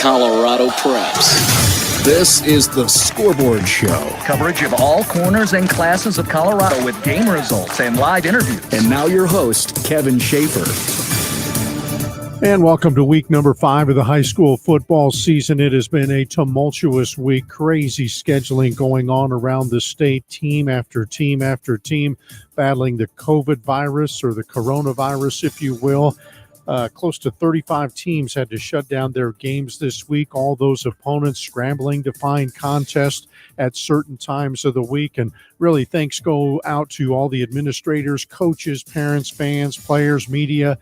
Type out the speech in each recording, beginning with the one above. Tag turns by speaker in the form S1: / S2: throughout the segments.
S1: Colorado Preps. This is the Scoreboard Show.
S2: Coverage of all corners and classes of Colorado with game results and live interviews.
S1: And now your host, Kevin Schaefer.
S3: And welcome to week number 5 of the high school football season. It has been a tumultuous week, crazy scheduling going on around the state, team after team after team, battling the COVID virus or the coronavirus, if you will. Close to 35 teams had to shut down their games this week. All those opponents scrambling to find contests at certain times of the week. And really thanks go out to all the administrators, coaches, parents, fans, players, media,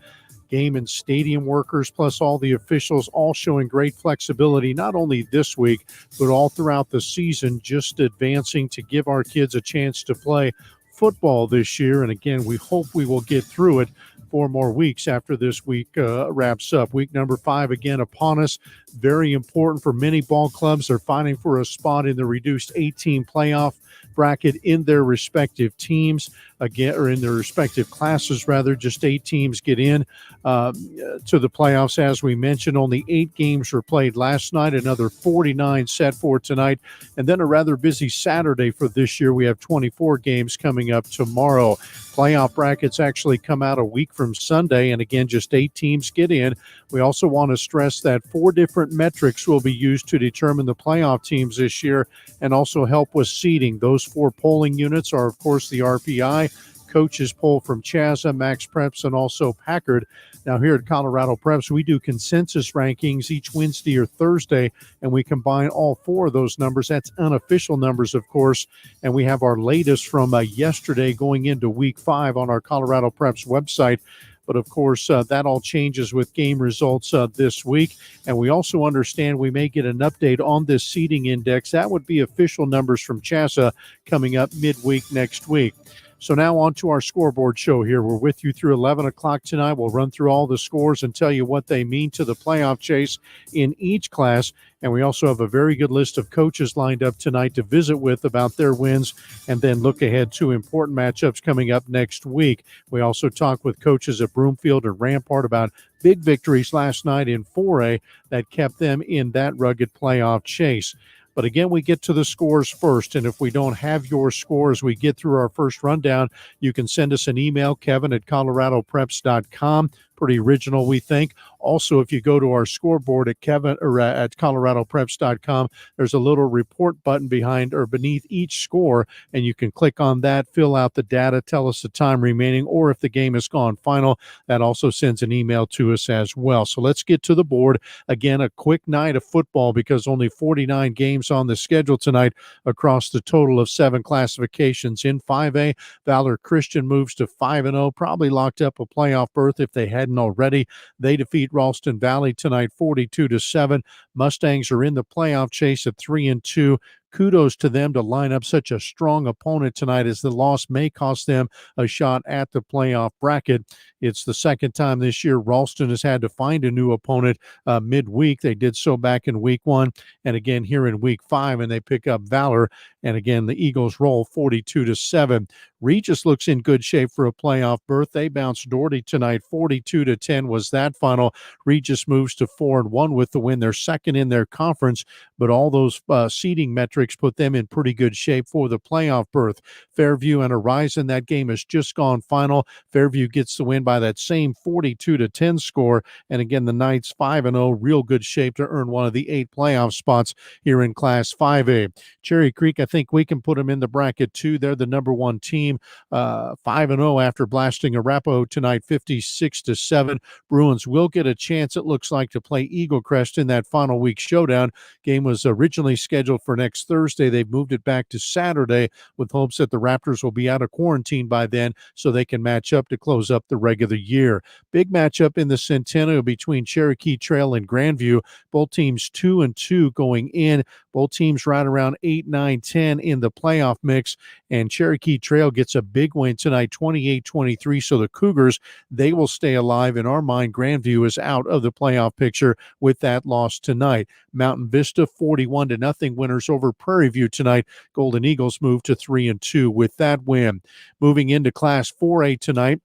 S3: game and stadium workers, plus all the officials, all showing great flexibility, not only this week, but all throughout the season, just advancing to give our kids a chance to play football this year. And again, we hope we will get through it 4 more weeks after this week wraps up. Week number 5 again upon us. Very important for many ball clubs. They're fighting for a spot in the reduced 8-team playoff bracket in their respective teams, again, or in their respective classes rather. Just 8 teams get in to the playoffs. As we mentioned, only 8 games were played last night, another 49 set for tonight, and then a rather busy Saturday for this year. We have 24 games coming up tomorrow. Playoff brackets actually come out a week from Sunday, and again, just 8 teams get in. We also want to stress that 4 different metrics will be used to determine the playoff teams this year and also help with seeding. Those 4 polling units are, of course, the RPI, coaches poll from CHASA, Max Preps, and also Packard. Now here at Colorado Preps, we do consensus rankings each Wednesday or Thursday, and we combine all 4 of those numbers. That's unofficial numbers, of course, and we have our latest from yesterday going into week 5 on our Colorado Preps website. But, of course, that all changes with game results this week. And we also understand we may get an update on this seeding index. That would be official numbers from CHASA coming up midweek next week. So now on to our scoreboard show here. We're with you through 11 o'clock tonight. We'll run through all the scores and tell you what they mean to the playoff chase in each class. And we also have a very good list of coaches lined up tonight to visit with about their wins and then look ahead to important matchups coming up next week. We also talk with coaches at Broomfield and Rampart about big victories last night in 4A that kept them in that rugged playoff chase. But again, we get to the scores first, and if we don't have your scores, we get through our first rundown. You can send us an email, kevin@coloradopreps.com. Pretty original, we think. Also, if you go to our scoreboard at coloradopreps.com, there's a little report button behind or beneath each score, and you can click on that, fill out the data, tell us the time remaining, or if the game has gone final, that also sends an email to us as well. So let's get to the board. Again, a quick night of football because only 49 games on the schedule tonight across the total of 7 classifications. In 5A, Valor Christian moves to 5-0, probably locked up a playoff berth if they hadn't already. They defeat Ralston Valley tonight 42-7. Mustangs are in the playoff chase at 3-2. Kudos to them to line up such a strong opponent tonight, as the loss may cost them a shot at the playoff bracket. It's the second time this year Ralston has had to find a new opponent midweek. They did so back in week 1 and again here in week 5, and they pick up Valor. And again, the Eagles roll 42-7. Regis looks in good shape for a playoff berth. They bounced Doherty tonight 42-10 was that final. Regis moves to 4-1 with the win. They're second in their conference, but all those seeding metrics put them in pretty good shape for the playoff berth. Fairview and Horizon, that game has just gone final. Fairview gets the win by that same 42-10 score. And again, the Knights 5-0, real good shape to earn one of the 8 playoff spots here in Class 5A. Cherry Creek, I think we can put them in the bracket too. They're the number 1 team, 5-0 after blasting Arapahoe tonight 56-7. Bruins will get a chance, it looks like, to play Eagle Crest in that final week showdown. Game was originally scheduled for next Thursday. They've moved it back to Saturday with hopes that the Raptors will be out of quarantine by then so they can match up to close up the regular year. Big matchup in the Centennial between Cherokee Trail and Grandview. Both teams 2-2 going in. Both teams right around 8, 9, 10 in the playoff mix. And Cherokee Trail gets a big win tonight, 28-23. So the Cougars, they will stay alive. In our mind, Grandview is out of the playoff picture with that loss tonight. Mountain Vista 41-0 winners over Prairie View tonight. Golden Eagles move to 3-2 with that win. Moving into Class 4A tonight,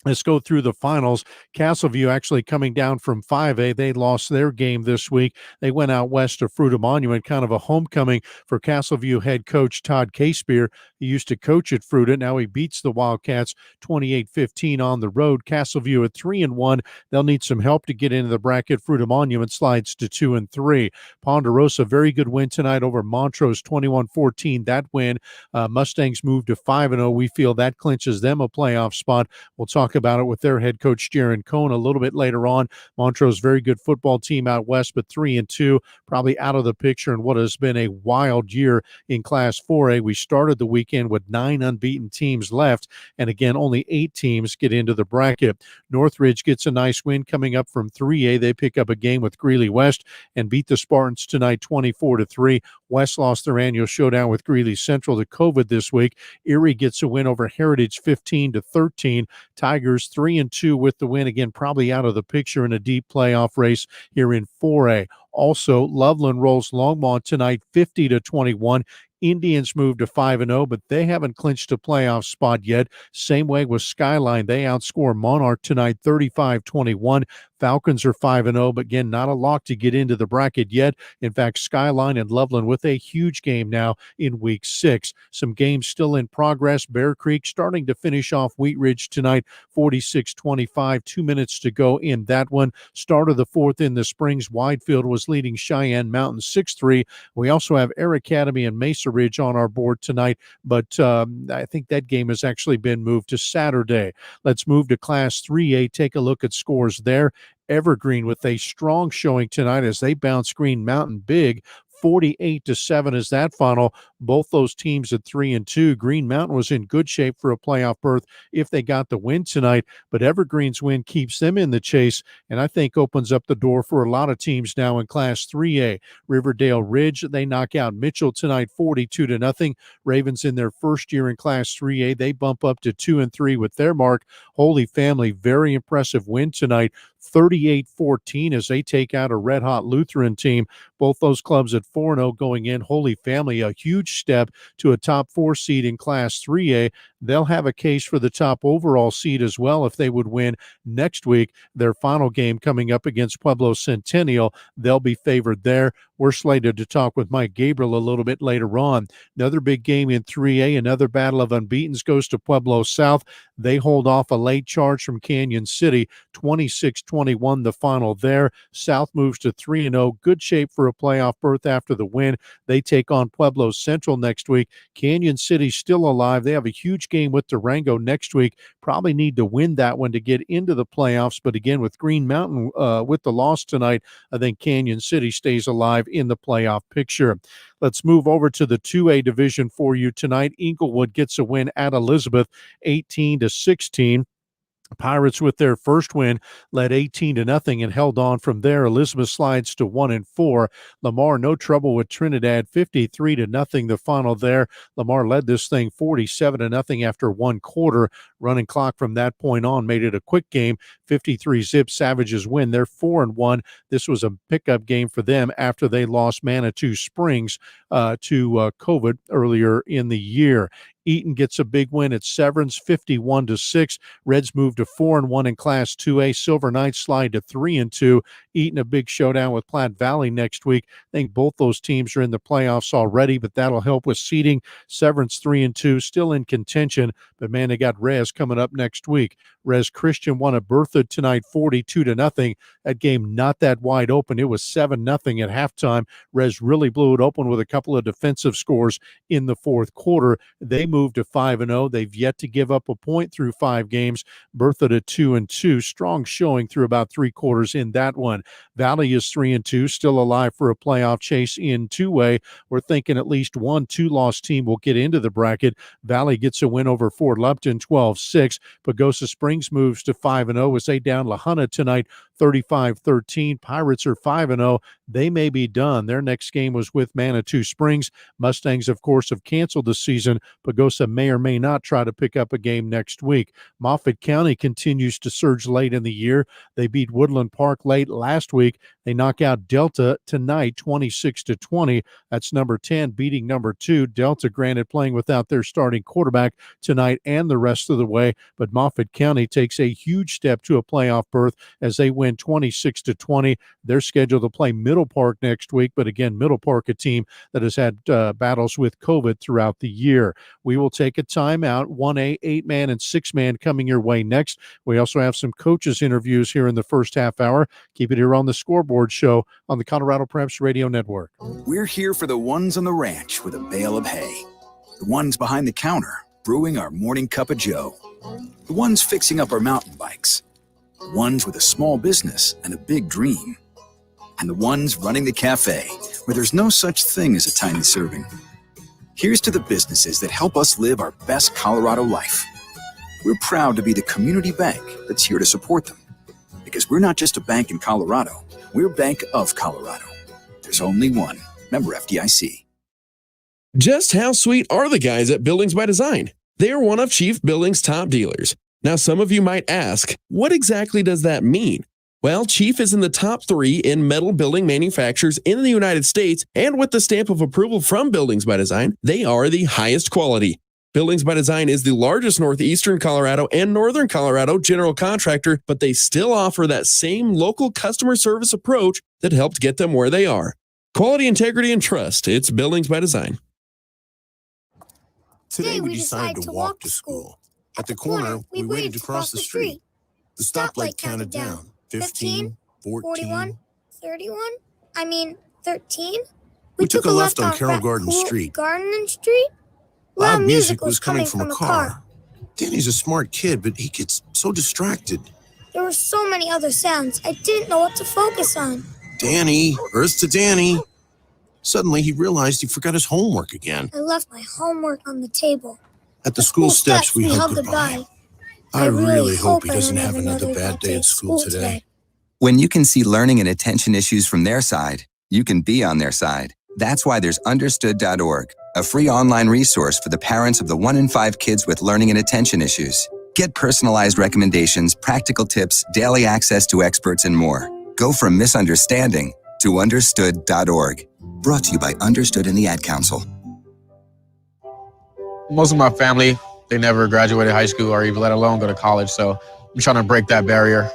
S3: Let's go through the finals. Castleview actually coming down from 5A. They lost their game this week. They went out west to Fruita Monument, kind of a homecoming for Castleview head coach Todd Casebeer. He used to coach at Fruita. Now he beats the Wildcats 28-15 on the road. Castleview at 3-1. They'll need some help to get into the bracket. Fruita Monument slides to 2-3. Ponderosa, very good win tonight over Montrose, 21-14. That win. Mustangs moved to 5-0. We feel that clinches them a playoff spot. We'll talk about it with their head coach, Jaron Cohn, a little bit later on. Montrose, very good football team out west, but 3-2, probably out of the picture in what has been a wild year in Class 4A. We started the weekend with 9 unbeaten teams left, and again, only 8 teams get into the bracket. Northridge gets a nice win coming up from 3A. They pick up a game with Greeley West and beat the Spartans tonight 24-3. West lost their annual showdown with Greeley Central to COVID this week. Erie gets a win over Heritage 15-13. Tigers 3-2 with the win. Again, probably out of the picture in a deep playoff race here in 4A. Also, Loveland rolls Longmont tonight 50-21. Indians moved to 5-0, but they haven't clinched a playoff spot yet. Same way with Skyline. They outscore Monarch tonight 35-21. Falcons are 5-0, but again, not a lock to get into the bracket yet. In fact, Skyline and Loveland with a huge game now in week 6. Some games still in progress. Bear Creek starting to finish off Wheat Ridge tonight, 46-25. 2 minutes to go in that one. Start of the 4th in the Springs. Widefield was leading Cheyenne Mountain 6-3. We also have Air Academy and Mesa Ridge on our board tonight, but I think that game has actually been moved to Saturday. Let's move to Class 3A. Take a look at scores there. Evergreen with a strong showing tonight as they bounce Green Mountain big. 48-7 is that final. Both those teams at 3-2. Green Mountain was in good shape for a playoff berth if they got the win tonight, but Evergreen's win keeps them in the chase and I think opens up the door for a lot of teams now in Class 3A. Riverdale Ridge, they knock out Mitchell tonight 42-0. Ravens in their first year in Class 3A, they bump up to 2-3 with their mark. Holy Family, very impressive win tonight, 38-14 as they take out a red-hot Lutheran team. Both those clubs at 4-0 going in. Holy Family, a huge step to a top 4 seed in Class 3A. They'll have a case for the top overall seed as well if they would win next week. Their final game coming up against Pueblo Centennial, they'll be favored there. We're slated to talk with Mike Gabriel a little bit later on. Another big game in 3A, another battle of unbeatens goes to Pueblo South. They hold off a late charge from Canyon City, 26-21 the final there. South moves to 3-0, good shape for a playoff berth after the win. They take on Pueblo Central next week. Canyon City still alive. They have a huge game with Durango next week. Probably need to win that one to get into the playoffs, but again, with Green Mountain with the loss tonight, I think Canyon City stays alive in the playoff picture. Let's move over to the 2A division for you tonight. Inglewood gets a win at Elizabeth, 18-16. Pirates with their first win led 18-0 and held on from there. Elizabeth slides to 1-4. Lamar no trouble with Trinidad, 53-0 the final there. Lamar led this thing 47-0 after one quarter. Running clock from that point on made it a quick game. 53-zip. Savages win. They're 4-1. This was a pickup game for them after they lost Manitou Springs to COVID earlier in the year. Eaton gets a big win at Severance, 51-6. Reds move to 4-1 in Class 2A. Silver Knights slide to 3-2. Eaton a big showdown with Platte Valley next week. I think both those teams are in the playoffs already, but that'll help with seeding. Severance 3-2, still in contention, but man, they got Res coming up next week. Res Christian won at Berthoud tonight, 42-0. That game not that wide open. It was 7-0 at halftime. Res really blew it open with a couple of defensive scores in the fourth quarter. They moved to 5-0. They've yet to give up a point through 5 games. Berthoud at 2-2. Strong showing through about 3 quarters in that one. Valley is 3-2, still alive for a playoff chase in 2A. We're thinking at least one 2-loss team will get into the bracket. Valley gets a win over Fort Lupton, 12-6. Pagosa Springs moves to 5-0 as they down La Junta tonight, 35-13. Pirates are 5-0. They may be done. Their next game was with Manitou Springs. Mustangs, of course, have canceled the season. Pagosa may or may not try to pick up a game next week. Moffat County continues to surge late in the year. They beat Woodland Park late last week. They knock out Delta tonight, 26-20. That's number 10 beating number 2. Delta, granted, playing without their starting quarterback tonight and the rest of the way, but Moffett County takes a huge step to a playoff berth as they win 26-20. They're scheduled to play Middle Park next week, but again, Middle Park, a team that has had battles with COVID throughout the year. We will take a timeout. 1A, 8-man, and 6-man coming your way next. We also have some coaches interviews here in the first half hour. Keep it here on the Scoreboard Show on the Colorado Preps Radio Network.
S4: We're here for the ones on the ranch with a bale of hay, the ones behind the counter brewing our morning cup of joe, the ones fixing up our mountain bikes, the ones with a small business and a big dream, and the ones running the cafe where there's no such thing as a tiny serving. Here's to the businesses that help us live our best Colorado life. We're proud to be the community bank that's here to support them, because we're not just a bank in Colorado, we're Bank of Colorado. There's only one. Member FDIC.
S5: Just how sweet are the guys at Buildings by Design? They are one of Chief Building's top dealers. Now, some of you might ask, what exactly does that mean? Well, Chief is in the top 3 in metal building manufacturers in the United States, and with the stamp of approval from Buildings by Design, they are the highest quality. Buildings by Design is the largest northeastern Colorado and northern Colorado general contractor, but they still offer that same local customer service approach that helped get them where they are. Quality, integrity, and trust. It's Buildings by Design.
S6: Today we decided to walk to school. At the corner, we waited to cross the street. The stoplight counted down. 15, 41, 31, 13. We took a left on Carroll Garden Street.
S7: Garden Street?
S6: Loud music was coming from a car. Danny's a smart kid, but he gets so distracted.
S7: There were so many other sounds, I didn't know what to focus on.
S6: Danny, Earth to Danny. Suddenly, he realized he forgot his homework again.
S7: I left my homework on the table.
S6: At the school steps, we hugged goodbye. I really hope he doesn't have another bad day at school today.
S8: When you can see learning and attention issues from their side, you can be on their side. That's why there's Understood.org, a free online resource for the parents of the 1 in 5 kids with learning and attention issues. Get personalized recommendations, practical tips, daily access to experts, and more. Go from misunderstanding to Understood.org. Brought to you by Understood and the Ad Council.
S9: Most of my family, they never graduated high school or even let alone go to college, so I'm trying to break that barrier.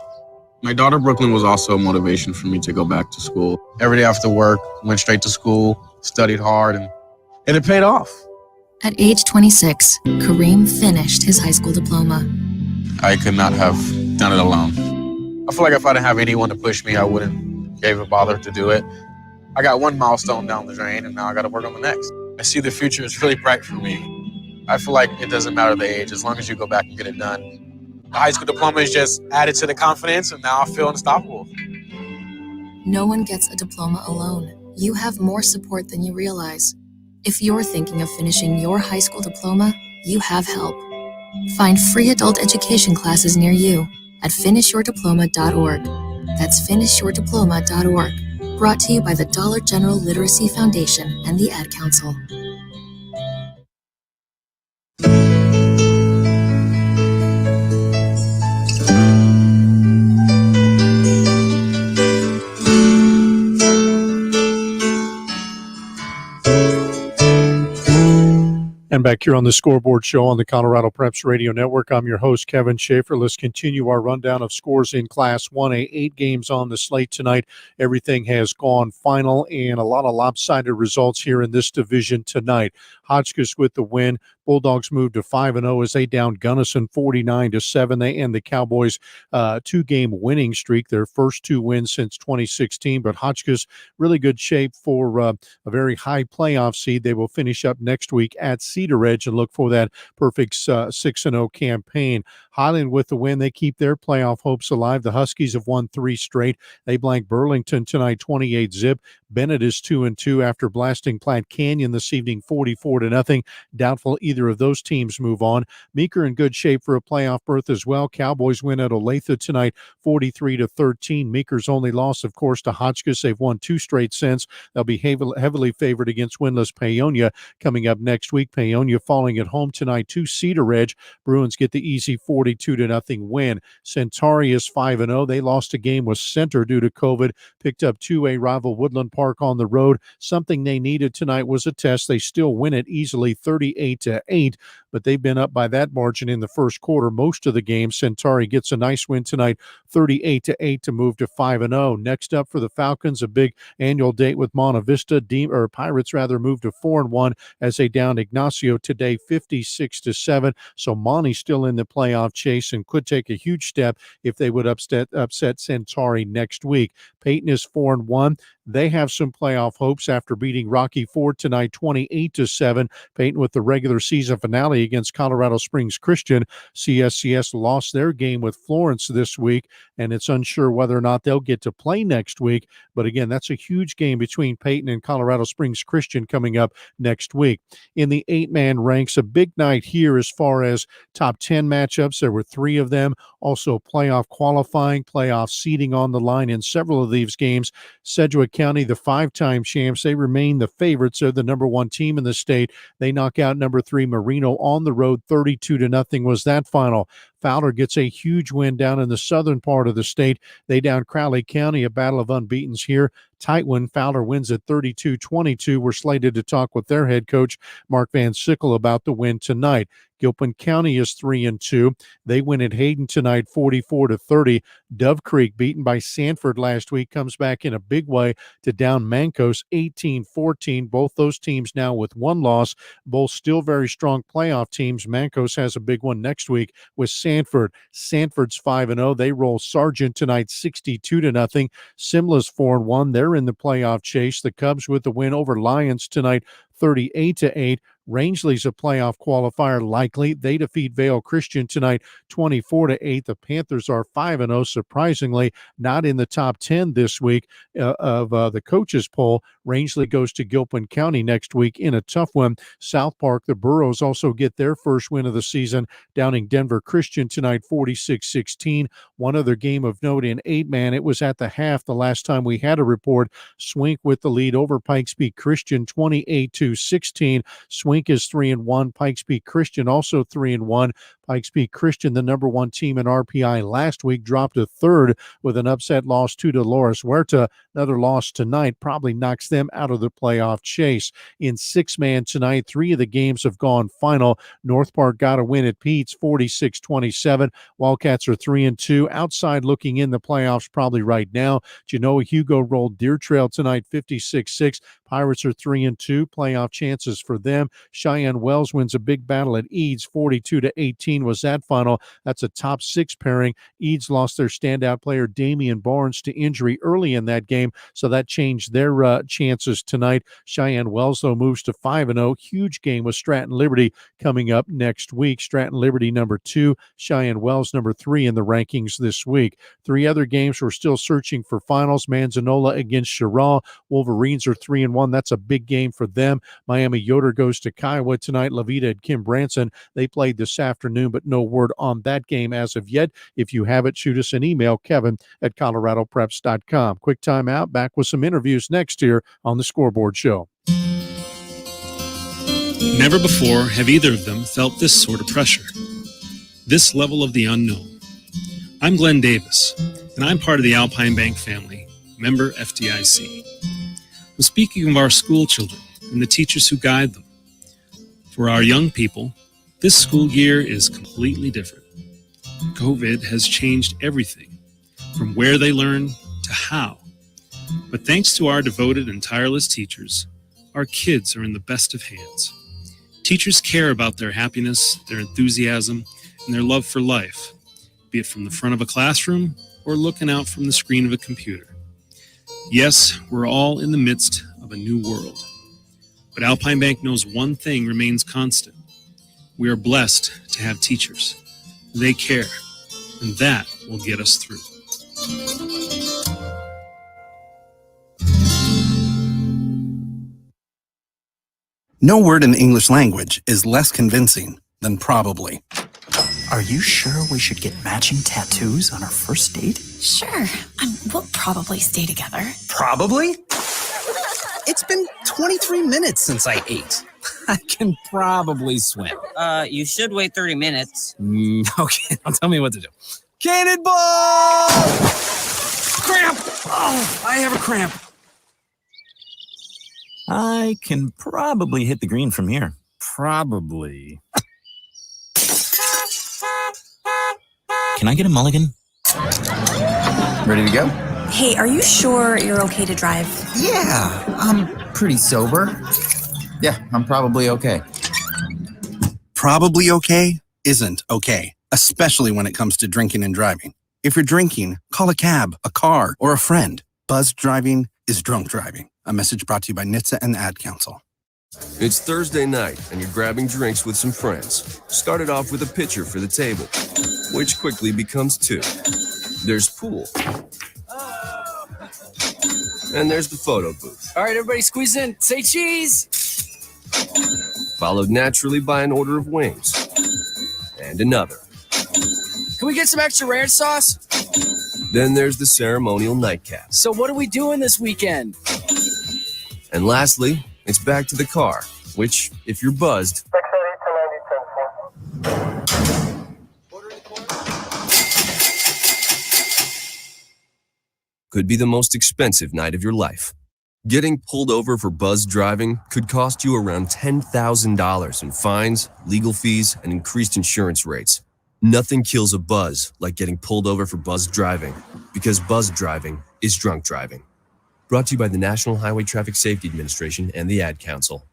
S9: My daughter Brooklyn was also a motivation for me to go back to school. Every day after work, went straight to school, studied hard, and it paid off.
S10: At age 26, Kareem finished his high school diploma.
S9: I could not have done it alone. I feel like if I didn't have anyone to push me, I wouldn't give a bother to do it. I got one milestone down the drain, and now I got to work on the next. I see the future is really bright for me. I feel like it doesn't matter the age, as long as you go back and get it done. The high school diploma is just added to the confidence, and now I feel unstoppable.
S10: No one gets a diploma alone. You have more support than you realize. If you're thinking of finishing your high school diploma, you have help. Find free adult education classes near you at finishyourdiploma.org. That's finishyourdiploma.org. Brought to you by the Dollar General Literacy Foundation and the Ad Council.
S3: And back here on the Scoreboard Show on the Colorado Preps Radio Network, I'm your host, Kevin Schaefer. Let's continue our rundown of scores in Class 1A. 8 games on the slate tonight. Everything has gone final, and a lot of lopsided results here in this division tonight. Hotchkiss with the win. Bulldogs moved to 5-0 as they down Gunnison 49-7. They end the Cowboys' 2-game winning streak, their first 2 wins since 2016. But Hotchkiss really good shape for a very high playoff seed. They will finish up next week at Cedar Ridge and look for that perfect 6-0 campaign. Highland with the win. They keep their playoff hopes alive. The Huskies have won 3 straight. They blank Burlington tonight 28-0. Bennett is 2-2 after blasting Platte Canyon this evening 44-0. Doubtful either of those teams move on. Meeker in good shape for a playoff berth as well. Cowboys win at Olathe tonight 43-13. Meeker's only loss, of course, to Hotchkiss. They've won 2 straight since. They'll be heavily favored against winless Paonia coming up next week. Paonia falling at home tonight to Cedar Ridge. Bruins get the easy 42-0 win. Centauri is 5-0. They lost a game with Center due to COVID. Picked up 2A rival Woodland Park on the road. Something they needed tonight was a test. They still win it easily 38-8 but they've been up by that margin in the first quarter most of the game. Centauri gets a nice win tonight, 38-8 to move to 5-0. Next up for the Falcons, a big annual date with Monta Vista. Pirates move to 4-1 as they downed Ignacio today, 56-7. So Monty's still in the playoff chase and could take a huge step if they would upset Centauri next week. Peyton is 4-1. They have some playoff hopes after beating Rocky Ford tonight 28-7. Peyton with the regular season finale against Colorado Springs Christian. CSCS lost their game with Florence this week, and it's unsure whether or not they'll get to play next week. But again, that's a huge game between Peyton and Colorado Springs Christian coming up next week. In the 8-man ranks, a big night here as far as top 10 matchups. There were 3 of them. Also playoff qualifying, playoff seeding on the line in several of these games. Sedgwick County, the 5-time champs, they remain the favorites. They're the number 1 team in the state. They knock out number 3 Marino on the road. 32-0 was that final. Fowler gets a huge win down in the southern part of the state. They down Crowley County, a battle of unbeatens here. Tight win. Fowler wins at 32-22. We're slated to talk with their head coach, Mark Van Sickle, about the win tonight. Gilpin County is 3-2. They win at Hayden tonight, 44-30. Dove Creek, beaten by Sanford last week, comes back in a big way to down Mancos, 18-14. Both those teams now with 1 loss. Both still very strong playoff teams. Mancos has a big one next week with Sanford. Sanford's 5-0. They roll Sargent tonight, 62-0. Simla's 4-1. They're in the playoff chase. The Cubs with the win over Lions tonight, 38-8. Rangeley's a playoff qualifier likely. They defeat Vale Christian tonight, 24-8. The Panthers are 5-0, surprisingly not in the top 10 this week of the coaches poll. Rangeley goes to Gilpin County next week in a tough one. South Park, the Burros also get their first win of the season, downing Denver Christian tonight, 46-16. One other game of note in 8-man, it was at the half the last time we had a report. Swink with the lead over Pikes Peak Christian, 28-16. Swink is 3-1. Pikes Peak Christian also 3-1. Pikes Peak Christian, the number 1 team in RPI last week, dropped to 3rd with an upset loss to Dolores Huerta. Another loss tonight probably knocks them out of the playoff chase. In 6-man tonight, 3 of the games have gone final. North Park got a win at Pete's, 46-27. Wildcats are 3-2. Outside looking in the playoffs probably right now. Genoa Hugo rolled Deer Trail tonight, 56-6. Pirates are 3-2. Playoff chances for them. Cheyenne Wells wins a big battle at Eads, 42-18 was that final. That's a top 6 pairing. Eads lost their standout player Damian Barnes to injury early in that game, so that changed their chances tonight. Cheyenne Wells, though, moves to 5-0. Huge game with Stratton Liberty coming up next week. Stratton Liberty number 2, Cheyenne Wells number 3 in the rankings this week. 3 other games we're still searching for finals. Manzanola against Chirral. Wolverines are 3-1. That's a big game for them. Miami Yoder goes to Kiowa tonight. Levita and Kim Branson, they played this afternoon, but no word on that game as of yet. If you have it, shoot us an email, kevin@coloradopreps.com. Quick timeout. Back with some interviews next here on the Scoreboard Show.
S11: Never before have either of them felt this sort of pressure, this level of the unknown. I'm Glenn Davis, and I'm part of the Alpine Bank family, member FDIC. I'm speaking of our school children and the teachers who guide them. For our young people, this school year is completely different. COVID has changed everything, from where they learn to how. But thanks to our devoted and tireless teachers, our kids are in the best of hands. Teachers care about their happiness, their enthusiasm, and their love for life, be it from the front of a classroom or looking out from the screen of a computer. Yes, we're all in the midst of a new world. But Alpine Bank knows one thing remains constant. We are blessed to have teachers. They care, and that will get us through.
S12: No word in the English language is less convincing than probably.
S13: Are you sure we should get matching tattoos on our first date?
S14: Sure. We'll probably stay together.
S12: Probably? It's been 23 minutes since I ate. I can probably swim.
S15: You should wait 30 minutes.
S12: Okay, now tell me what to do. Cannonball! Cramp! Oh, I have a cramp.
S13: I can probably hit the green from here.
S12: Probably.
S13: Can I get a mulligan?
S16: Ready to go?
S14: Hey, are you sure you're okay to drive?
S16: Yeah, I'm pretty sober. Yeah, I'm probably okay.
S17: Probably okay isn't okay, especially when it comes to drinking and driving. If you're drinking, call a cab, a car, or a friend. Buzzed driving is drunk driving. A message brought to you by NHTSA and the Ad Council.
S18: It's Thursday night, and you're grabbing drinks with some friends. Started off with a pitcher for the table, which quickly becomes 2. There's pool. And there's the photo booth.
S12: All right, everybody squeeze in. Say cheese.
S18: Followed naturally by an order of wings. And another.
S12: Can we get some extra ranch sauce?
S18: Then there's the ceremonial nightcap.
S12: So what are we doing this weekend?
S18: And lastly, it's back to the car, which, if you're buzzed, could be the most expensive night of your life. Getting pulled over for buzzed driving could cost you around $10,000 in fines, legal fees, and increased insurance rates. Nothing kills a buzz like getting pulled over for buzzed driving, because buzzed driving is drunk driving. Brought to you by the National Highway Traffic Safety Administration and the Ad Council.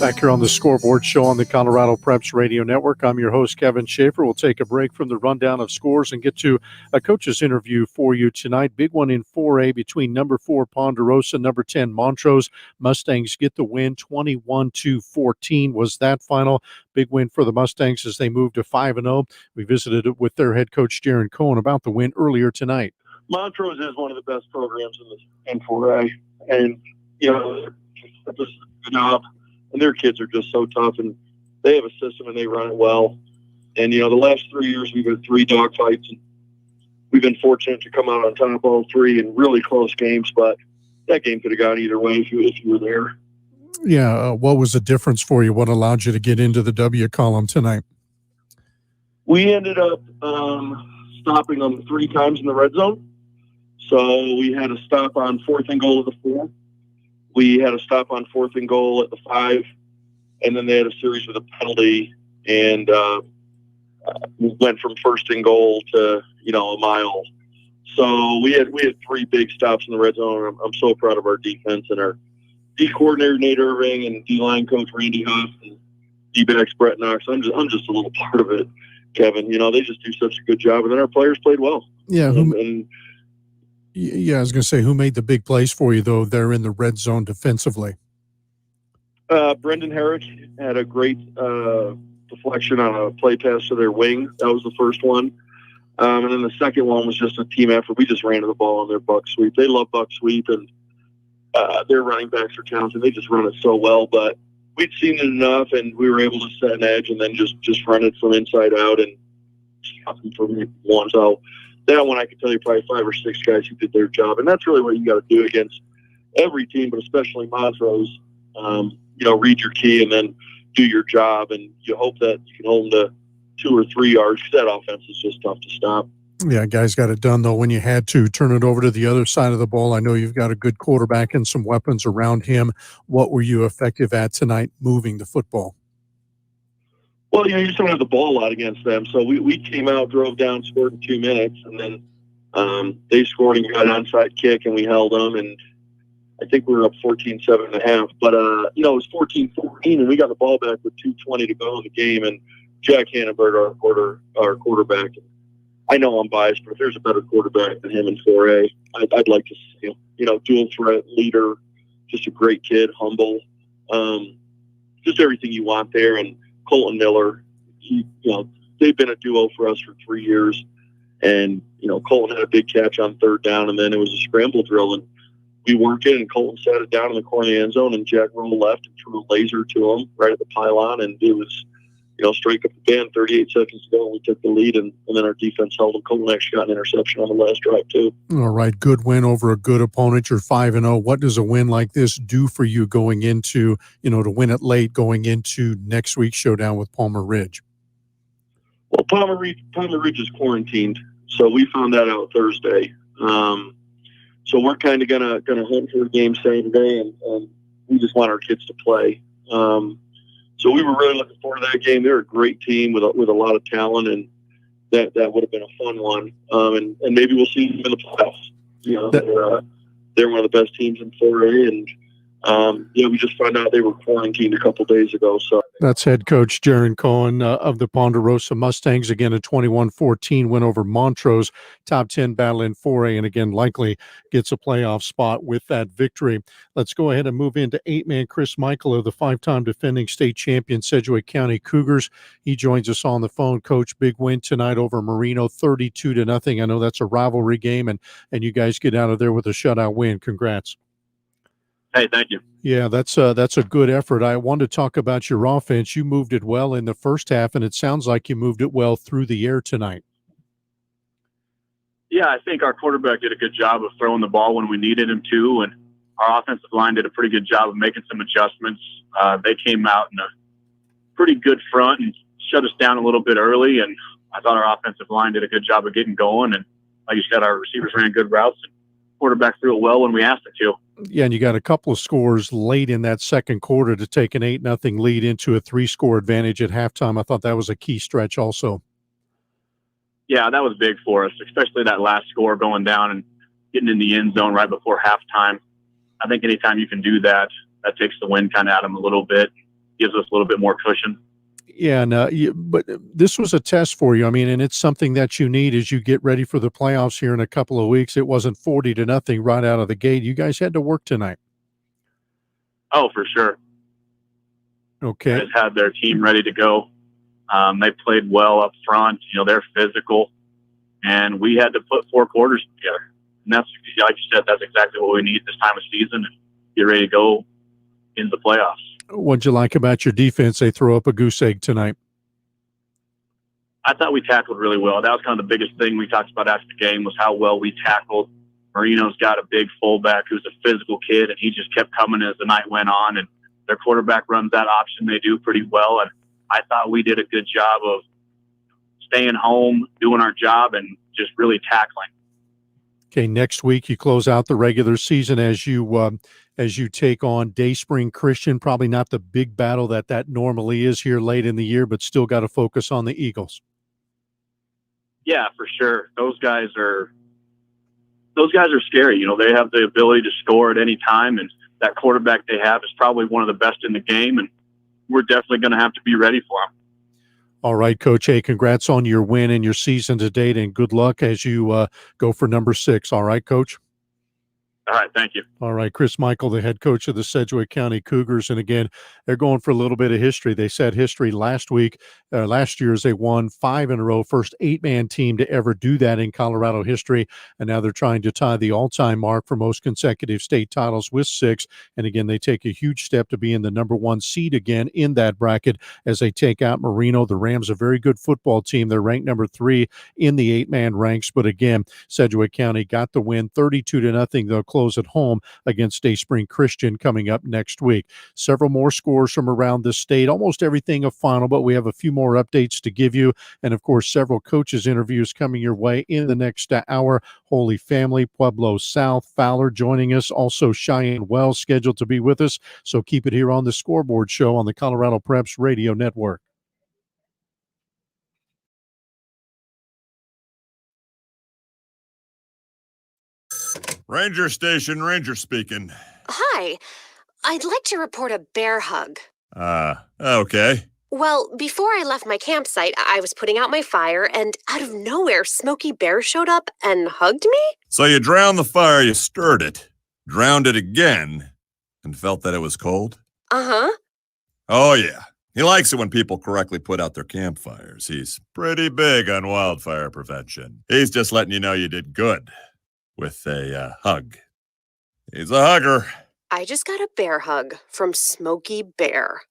S3: Back here on the Scoreboard Show on the Colorado Preps Radio Network. I'm your host, Kevin Schaefer. We'll take a break from the rundown of scores and get to a coach's interview for you tonight. Big one in 4A between number 4 Ponderosa, number 10 Montrose. Mustangs get the win, 21-14 was that final. Big win for the Mustangs as they move to 5-0. We visited with their head coach, Jaron Cohen, about the win earlier tonight.
S19: Montrose is one of the best programs in 4A, and they're just a good job. And their kids are just so tough, and they have a system, and they run it well. And, the last 3 years we've had 3 dogfights, and we've been fortunate to come out on top all 3 in really close games, but that game could have gone either way if you were there.
S3: Yeah, what was the difference for you? What allowed you to get into the W column tonight?
S19: We ended up stopping them 3 times in the red zone. So we had a stop on 4th and goal at the 4. We had a stop on 4th and goal at the 5, and then they had a series with a penalty, and we went from 1st and goal to a mile. So we had 3 big stops in the red zone. I'm so proud of our defense and our D coordinator Nate Irving and D line coach Randy Huff and D backs Brett Knox. I'm just a little part of it, Kevin. They just do such a good job, and then our players played well.
S3: Yeah. Yeah, I was going to say, who made the big plays for you, though, there in the red zone defensively?
S19: Brendan Herrick had a great deflection on a play pass to their wing. That was the first one. And then the second one was just a team effort. We just ran to the ball on their buck sweep. They love buck sweep, and their running backs are talented. They just run it so well. But we'd seen it enough, and we were able to set an edge and then just run it from inside out and stop them from one. So that one, I can tell you probably 5 or 6 guys who did their job. And that's really what you got to do against every team, but especially Montrose. Read your key and then do your job. And you hope that you can hold them to 2 or 3 yards, because that offense is just tough to stop.
S3: Yeah, guys got it done, though, when you had to turn it over to the other side of the ball. I know you've got a good quarterback and some weapons around him. What were you effective at tonight moving the football?
S19: Well, you just don't have the ball a lot against them. So we came out, drove down, scored in 2 minutes, and then they scored and got an onside kick, and we held them. And I think we were up 14-7.5. But, it was 14-14, and we got the ball back with 2:20 to go in the game. And Jack Hannenberg, our quarterback, I know I'm biased, but if there's a better quarterback than him in 4A, I'd like to see him. Dual threat, leader, just a great kid, humble, just everything you want there. And Colton Miller, they've been a duo for us for 3 years. And, Colton had a big catch on 3rd down, and then it was a scramble drill. And we worked it, and Colton sat it down in the corner of the end zone, and Jack rolled left and threw a laser to him right at the pylon. And it was, straight up the band, 38 seconds to go, and we took the lead, and then our defense held him. Colton actually got an interception on the last drive, too.
S3: All right, good win over a good opponent. You're 5-0. What does a win like this do for you going into, to win it late, going into next week's showdown with Palmer Ridge?
S19: Well, Palmer Ridge is quarantined. So we found that out Thursday. So we're kind of gonna hunt for a game Saturday, and we just want our kids to play. So we were really looking forward to that game. They're a great team with a lot of talent, and that would have been a fun one. And maybe we'll see them in the playoffs. You know, they're one of the best teams in 4A, and we just found out they were quarantined a couple days ago. So
S3: that's head coach Jaron Cohen of the Ponderosa Mustangs. Again, a 21-14 win over Montrose, top 10 battle in 4A, and again, likely gets a playoff spot with that victory. Let's go ahead and move into 8-man Chris Michael of the 5-time defending state champion Sedgwick County Cougars. He joins us on the phone. Coach, big win tonight over Marino, 32-0. I know that's a rivalry game, and you guys get out of there with a shutout win. Congrats.
S20: Hey, thank you.
S3: Yeah, that's a good effort. I wanted to talk about your offense. You moved it well in the first half, and it sounds like you moved it well through the air tonight.
S20: Yeah, I think our quarterback did a good job of throwing the ball when we needed him to, and our offensive line did a pretty good job of making some adjustments. They came out in a pretty good front and shut us down a little bit early, and I thought our offensive line did a good job of getting going. And like you said, our receivers ran good routes, and quarterback threw it well when we asked it to.
S3: Yeah, and you got a couple of scores late in that second quarter to take an 8-0 lead into a 3-score advantage at halftime. I thought that was a key stretch also.
S20: Yeah, that was big for us, especially that last score going down and getting in the end zone right before halftime. I think anytime you can do that, that takes the wind kind of out of them a little bit, gives us a little bit more cushion.
S3: Yeah, but this was a test for you. I mean, and it's something that you need as you get ready for the playoffs here in a couple of weeks. It wasn't 40-0 right out of the gate. You guys had to work tonight.
S20: Oh, for sure.
S3: Okay.
S20: They just had their team ready to go. They played well up front. You know, they're physical, and we had to put 4 quarters together. And that's, like you said, that's exactly what we need this time of season and get ready to go into the playoffs.
S3: What'd you like about your defense? They throw up a goose egg tonight.
S20: I thought we tackled really well. That was kind of the biggest thing we talked about after the game was how well we tackled. Marino's got a big fullback who's a physical kid, and he just kept coming as the night went on. And their quarterback runs that option. They do pretty well. And I thought we did a good job of staying home, doing our job, and just really tackling.
S3: Okay, next week you close out the regular season as you take on Dayspring Christian. Probably not the big battle that normally is here late in the year, but still got to focus on the Eagles.
S20: Yeah, for sure. Those guys are scary. You know, they have the ability to score at any time, and that quarterback they have is probably one of the best in the game, and we're definitely going to have to be ready for them.
S3: All right, Coach. Hey, congrats on your win and your season to date, and good luck as you go for number 6. All right, Coach?
S20: All right, thank you.
S3: All right, Chris Michael, the head coach of the Sedgwick County Cougars. And again, they're going for a little bit of history. They set history last year as they won 5 in a row, first 8-man team to ever do that in Colorado history. And now they're trying to tie the all-time mark for most consecutive state titles with 6. And again, they take a huge step to be in the number 1 seed again in that bracket as they take out Marino. The Rams, a very good football team. They're ranked number 3 in the 8-man ranks. But again, Sedgwick County got the win 32-0. They'll close at home against Dayspring Christian coming up next week. Several more scores from around the state, almost everything a final, but we have a few more updates to give you. And of course, several coaches interviews coming your way in the next hour. Holy Family, Pueblo South, Fowler joining us. Also Cheyenne Wells scheduled to be with us. So keep it here on the Scoreboard Show on the Colorado Preps Radio Network.
S21: Ranger Station, Ranger speaking.
S22: Hi. I'd like to report a bear hug.
S21: Okay.
S22: Well, before I left my campsite, I was putting out my fire, and out of nowhere, Smokey Bear showed up and hugged me?
S21: So you drowned the fire, you stirred it, drowned it again, and felt that it was cold?
S22: Uh-huh.
S21: Oh, yeah. He likes it when people correctly put out their campfires. He's pretty big on wildfire prevention. He's just letting you know you did good. With a hug. He's a hugger.
S22: I just got a bear hug from Smokey Bear.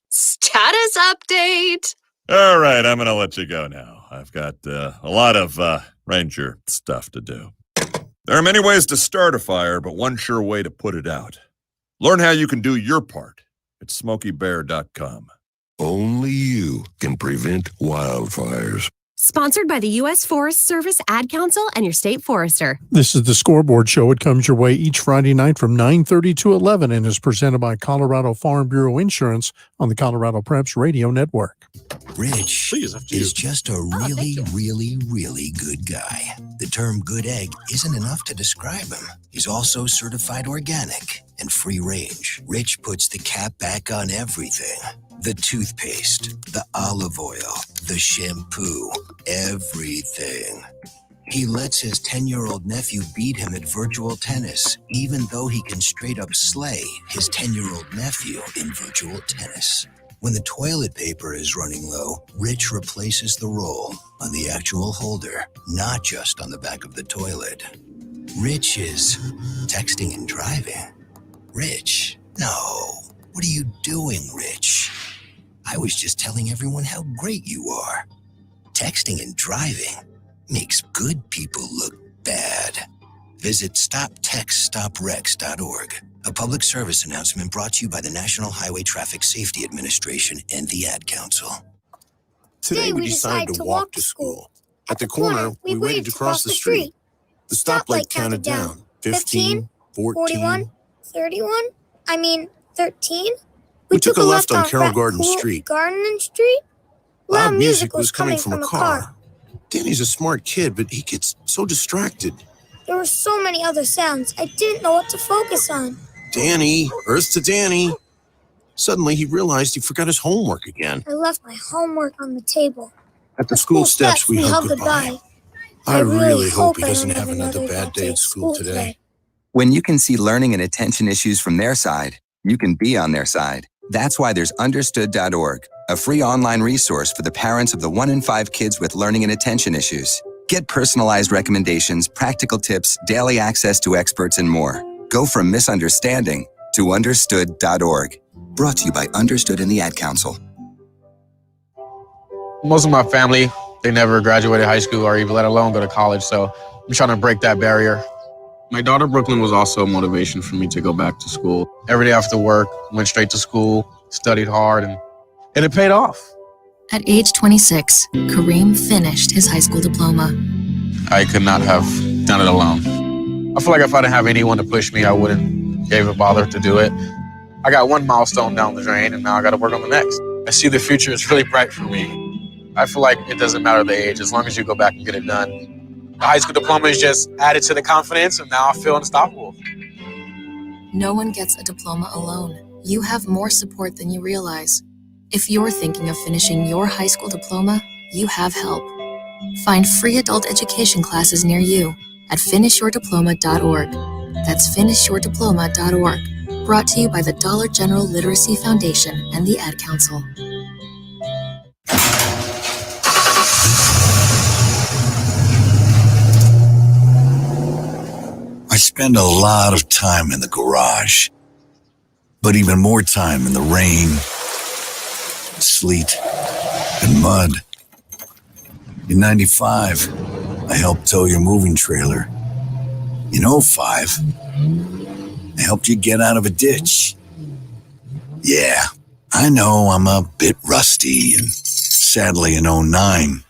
S22: Status update!
S21: All right, I'm going to let you go now. I've got a lot of ranger stuff to do. There are many ways to start a fire, but one sure way to put it out. Learn how you can do your part at SmokeyBear.com.
S23: Only you can prevent wildfires.
S1: Sponsored by the U.S. Forest Service, Ad Council, and your state forester.
S3: This is the Scoreboard Show. It comes your way each Friday night from 9:30 to 11 and is presented by Colorado Farm Bureau Insurance on the Colorado Preps Radio Network.
S2: Rich is just a really good guy. The term good egg isn't enough to describe him. He's also certified organic and free range. Rich puts the cap back on everything. The toothpaste, the olive oil, the shampoo, everything. He lets his 10-year-old nephew beat him at virtual tennis, even though he can straight up slay his 10-year-old nephew in virtual tennis. When the toilet paper is running low, Rich replaces the roll on the actual holder, not just on the back of the toilet. Rich is texting and driving. Rich, no. What are you doing, Rich? I was just telling everyone how great you are. Texting and driving makes good people look bad. Visit StopTextStopWrecks.org. A public service announcement brought to you by the National Highway Traffic Safety Administration and the Ad Council.
S6: Today we decided to walk to school. At the corner, we waited to cross the street. The stoplight counted down. 15, 14,
S7: 31? 13?
S6: We took a left on Carroll Garden Street.
S7: Garden Street?
S6: Loud music was coming from a car. Danny's a smart kid, but he gets so distracted.
S7: There were so many other sounds, I didn't know what to focus on.
S6: Danny, Earth to Danny. Suddenly he realized he forgot his homework again.
S7: I left my homework on the table.
S6: At the school steps, we hugged goodbye. I really hope he doesn't have another bad day at school today.
S8: When you can see learning and attention issues from their side, you can be on their side. That's why there's Understood.org, a free online resource for the parents of the 1 in 5 kids with learning and attention issues. Get personalized recommendations, practical tips, daily access to experts, and more. Go from misunderstanding to Understood.org. Brought to you by Understood and the Ad Council.
S9: Most of my family, they never graduated high school or even let alone go to college, so I'm trying to break that barrier. My daughter Brooklyn was also a motivation for me to go back to school. Every day after work, went straight to school, studied hard, and it paid off.
S10: At age 26, Kareem finished his high school diploma.
S9: I could not have done it alone. I feel like if I didn't have anyone to push me, I wouldn't give a bother to do it. I got one milestone down the drain, and now I got to work on the next. I see the future is really bright for me. I feel like it doesn't matter the age, as long as you go back and get it done. The high school diploma is just added to the confidence, and now I feel unstoppable.
S10: No one gets a diploma alone. You have more support than you realize. If you're thinking of finishing your high school diploma, you have help. Find free adult education classes near you at finishyourdiploma.org. That's finishyourdiploma.org. Brought to you by the Dollar General Literacy Foundation and the Ad Council.
S2: I spend a lot of time in the garage, but even more time in the rain, sleet, and mud. In 95, I helped tow your moving trailer. In 05, I helped you get out of a ditch. Yeah, I know I'm a bit rusty, and sadly in 09,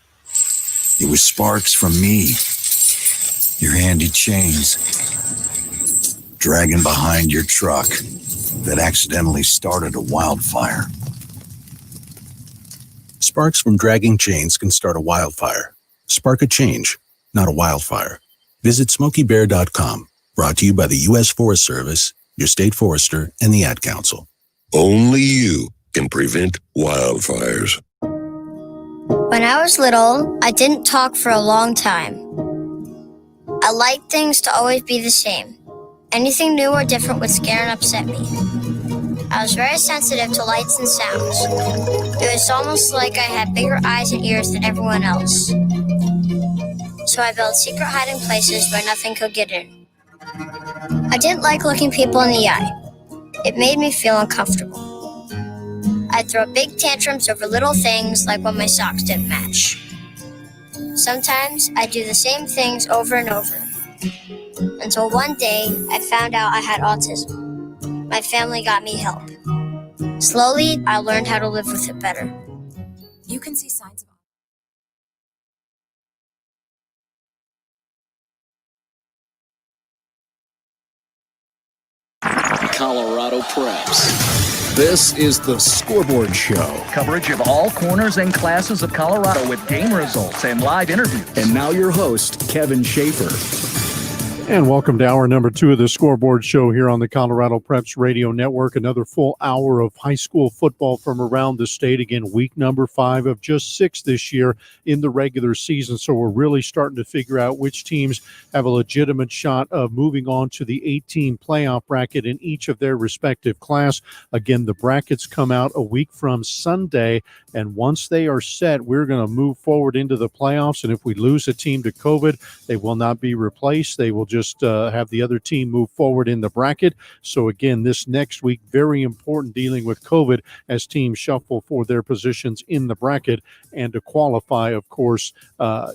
S2: it was sparks from me, your handy chains, dragging behind your truck that accidentally started a wildfire.
S17: Sparks from dragging chains can start a wildfire. Spark a change, not a wildfire. Visit SmokeyBear.com. Brought to you by the U.S. Forest Service, your state forester, and the Ad Council.
S23: Only you can prevent wildfires.
S7: When I was little, I didn't talk for a long time. I liked things to always be the same. Anything new or different would scare and upset me. I was very sensitive to lights and sounds. It was almost like I had bigger eyes and ears than everyone else. So I built secret hiding places where nothing could get in. I didn't like looking people in the eye. It made me feel uncomfortable. I'd throw big tantrums over little things like when my socks didn't match. Sometimes I'd do the same things over and over. Until one day, I found out I had autism. My family got me help. Slowly, I learned how to live with it better.
S14: You can see signs of
S4: Colorado Preps. This is the Scoreboard Show.
S5: Coverage of all corners and classes of Colorado with game results and live interviews.
S4: And now your host, Kevin Schaefer.
S3: And welcome to hour number 2 of the Scoreboard Show here on the Colorado Preps Radio Network. Another full hour of high school football from around the state. Again, week number 5 of just 6 this year in the regular season. So we're really starting to figure out which teams have a legitimate shot of moving on to the 8-team playoff bracket in each of their respective class. Again, the brackets come out a week from Sunday. And once they are set, we're going to move forward into the playoffs. And if we lose a team to COVID, they will not be replaced. They will just have the other team move forward in the bracket. So again, this next week, very important dealing with COVID as teams shuffle for their positions in the bracket and to qualify, of course,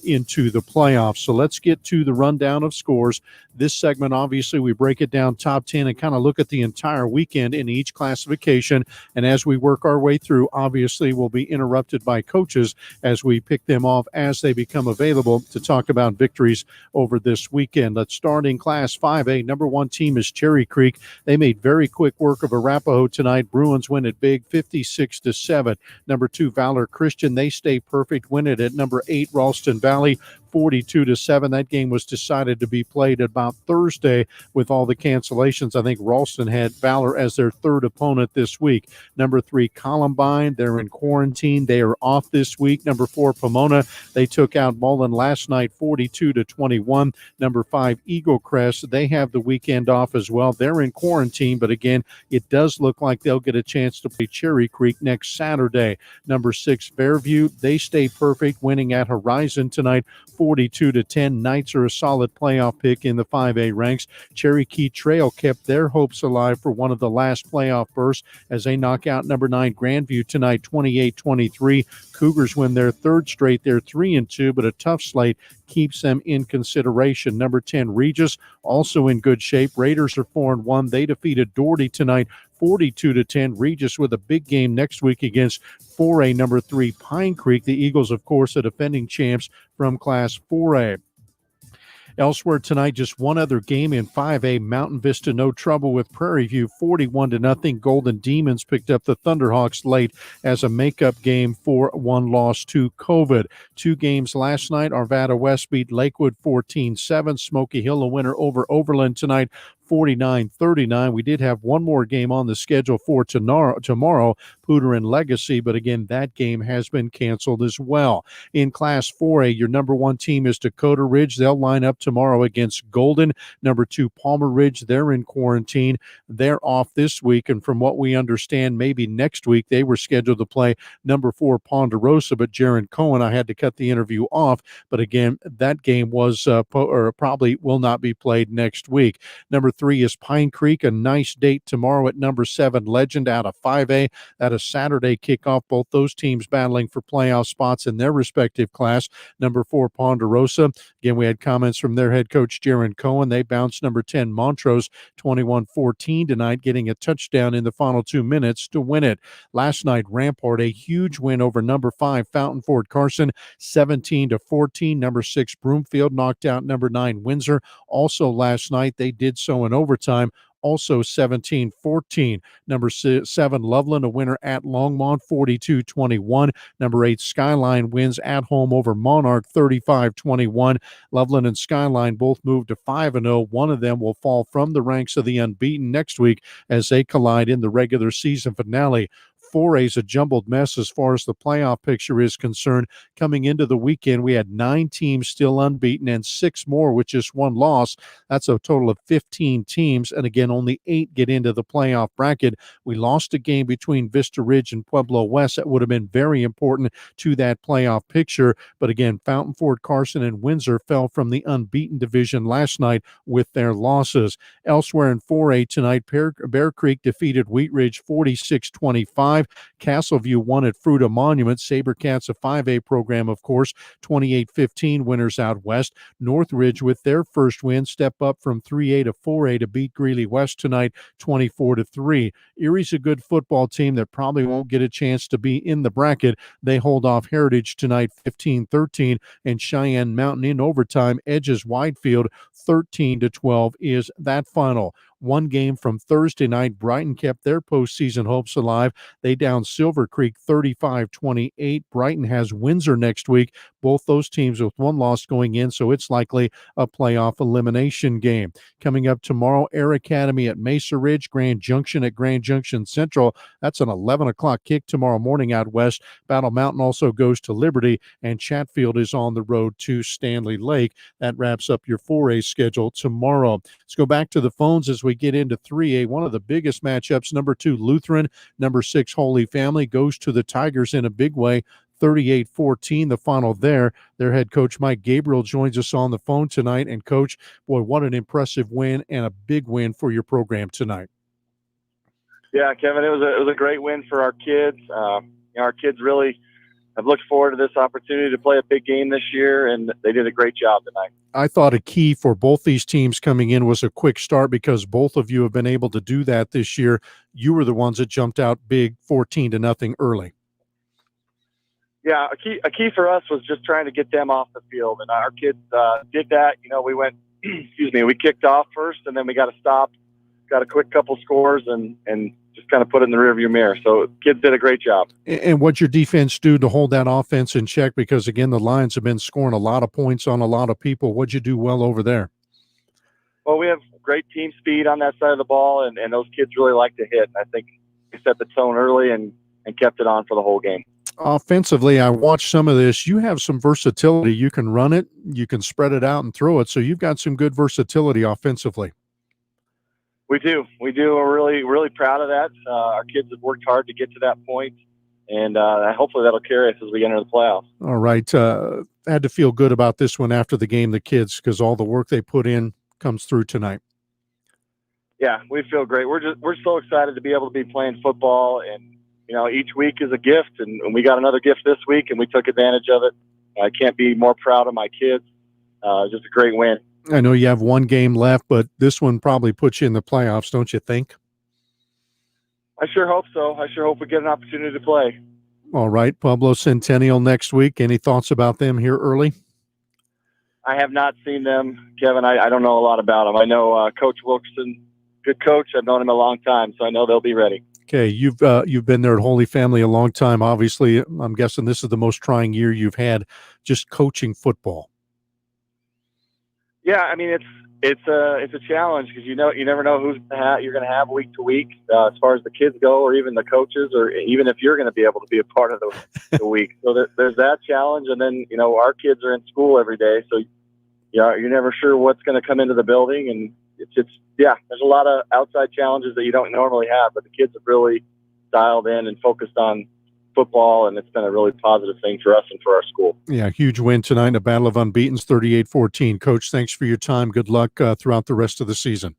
S3: into the playoffs. So let's get to the rundown of scores. This segment, obviously, we break it down top 10 and kind of look at the entire weekend in each classification. And as we work our way through, obviously, we'll be interrupted by coaches as we pick them off as they become available to talk about victories over this weekend. Let's start in Class 5A. Number 1 team is Cherry Creek. They made very quick work of Arapahoe tonight. Bruins win it big, 56-7. Number 2, Valor Christian. They stay perfect, win it at number 8, Ralston Valley, 42-7. That game was decided to be played about Thursday with all the cancellations. I think Ralston had Valor as their third opponent this week. Number 3, Columbine. They're in quarantine. They are off this week. Number 4, Pomona. They took out Mullen last night, 42-21. Number 5, Eagle Crest. They have the weekend off as well. They're in quarantine, but again, it does look like they'll get a chance to play Cherry Creek next Saturday. Number 6, Fairview. They stay perfect, winning at Horizon tonight, 42-10. Knights are a solid playoff pick in the 5A ranks. Cherokee Trail kept their hopes alive for one of the last playoff bursts as they knock out number 9 Grandview tonight, 28-23. Cougars win their third straight. They're 3-2, but a tough slate keeps them in consideration. Number 10 Regis also in good shape. Raiders are 4-1. They defeated Doherty tonight, 42-10. Regis with a big game next week against 4A number 3 Pine Creek. The Eagles, of course, are defending champs from Class 4A. Elsewhere tonight, just one other game in 5A. Mountain Vista, no trouble with Prairie View, 41-0. Golden Demons picked up the Thunderhawks late as a makeup game for one loss to COVID. 2 games last night. Arvada West beat Lakewood 14-7. Smoky Hill a winner over Overland tonight, 49-39. We did have one more game on the schedule for tomorrow, Pooter and Legacy, but again, that game has been canceled as well. In Class 4A, your number 1 team is Dakota Ridge. They'll line up tomorrow against Golden. Number 2, Palmer Ridge, they're in quarantine. They're off this week, and from what we understand, maybe next week they were scheduled to play number 4, Ponderosa, but Jaron Cohen, I had to cut the interview off, but again, that game was probably will not be played next week. Number 3 is Pine Creek, a nice date tomorrow at number 7 Legend out of 5A. That a Saturday kickoff, both those teams battling for playoff spots in their respective class. Number 4 Ponderosa. Again, we had comments from their head coach Jaron Cohen. They bounced number 10 Montrose 21-14 tonight, getting a touchdown in the final 2 minutes to win it. Last night, Rampart, a huge win over number 5 Fountain Fort Carson, 17-14. Number 6 Broomfield knocked out number 9 Windsor. Also last night, they did so in overtime, also 17-14. Number 7 Loveland, a winner at Longmont, 42-21. Number 8 Skyline wins at home over Monarch, 35-21. Loveland and Skyline both moved to 5-0. One of them will fall from the ranks of the unbeaten next week as they collide in the regular season finale. 4A is a jumbled mess as far as the playoff picture is concerned. Coming into the weekend, we had 9 teams still unbeaten and 6 more with just 1 loss. That's a total of 15 teams. And again, only 8 get into the playoff bracket. We lost a game between Vista Ridge and Pueblo West. That would have been very important to that playoff picture. But again, Fountain Fort Carson and Windsor fell from the unbeaten division last night with their losses. Elsewhere in 4A tonight, Bear Creek defeated Wheat Ridge 46-25. Castleview won at Fruita Monument. Sabercats, a 5A program, of course, 28-15 winners out west. Northridge, with their first win, step up from 3A to 4A to beat Greeley West tonight, 24-3. Erie's a good football team that probably won't get a chance to be in the bracket. They hold off Heritage tonight, 15-13, and Cheyenne Mountain in overtime edges Widefield, 13-12 is that final. One game from Thursday night, Brighton kept their postseason hopes alive. They downed Silver Creek 35-28. Brighton has Windsor next week. Both those teams with one loss going in, so it's likely a playoff elimination game. Coming up tomorrow, Air Academy at Mesa Ridge, Grand Junction at Grand Junction Central. That's an 11 o'clock kick tomorrow morning out west. Battle Mountain also goes to Liberty, and Chatfield is on the road to Stanley Lake. That wraps up your 4A schedule tomorrow. Let's go back to the phones as we get into 3A. One of the biggest matchups, number 2 Lutheran, number 6 Holy Family goes to the Tigers in a big way. 38-14, the final there. Their head coach, Mike Gabriel, joins us on the phone tonight. And, Coach, boy, what an impressive win and a big win for your program tonight.
S11: Yeah, Kevin, it was a great win for our kids. Our kids really have looked forward to this opportunity to play a big game this year, and they did a great job tonight.
S3: I thought a key for both these teams coming in was a quick start because both of you have been able to do that this year. You were the ones that jumped out big 14-0 early.
S11: Yeah, a key for us was just trying to get them off the field, and our kids did that. We went, we kicked off first, and then we got a stop, got a quick couple scores, and just kind of put it in the rearview mirror. So kids did a great job.
S3: And what'd your defense do to hold that offense in check? Because, again, the Lions have been scoring a lot of points on a lot of people. What'd you do well over there?
S11: Well, we have great team speed on that side of the ball, and those kids really like to hit. I think we set the tone early and kept it on for the whole game.
S3: Offensively, I watched some of this. You have some versatility. You can run it, you can spread it out and throw it. So you've got some good versatility offensively.
S11: We do. We're really, really proud of that. Our kids have worked hard to get to that point, and hopefully that'll carry us as we enter the playoffs.
S3: All right. Had to feel good about this one after the game, the kids, because all the work they put in comes through tonight.
S11: Yeah, we feel great. We're so excited to be able to be playing football, and each week is a gift, and we got another gift this week, and we took advantage of it. I can't be more proud of my kids. Just a great win.
S3: I know you have one game left, but this one probably puts you in the playoffs, don't you think?
S11: I sure hope so. I sure hope we get an opportunity to play.
S3: All right, Pueblo Centennial next week. Any thoughts about them here early?
S11: I have not seen them, Kevin. I don't know a lot about them. I know Coach Wilkerson, good coach. I've known him a long time, so I know they'll be ready.
S3: Okay, you've been there at Holy Family a long time. Obviously, I'm guessing this is the most trying year you've had just coaching football.
S11: Yeah, I mean it's a challenge because you never know who's you're going to have week to week as far as the kids go, or even the coaches, or even if you're going to be able to be a part of the week. So there's that challenge, and then our kids are in school every day, so you're never sure what's going to come into the building, and there's a lot of outside challenges that you don't normally have, but the kids have really dialed in and focused on football, and it's been a really positive thing for us and for our school.
S3: Yeah, huge win tonight, a battle of unbeatens, 38-14. Coach, thanks for your time. Good luck throughout the rest of the season.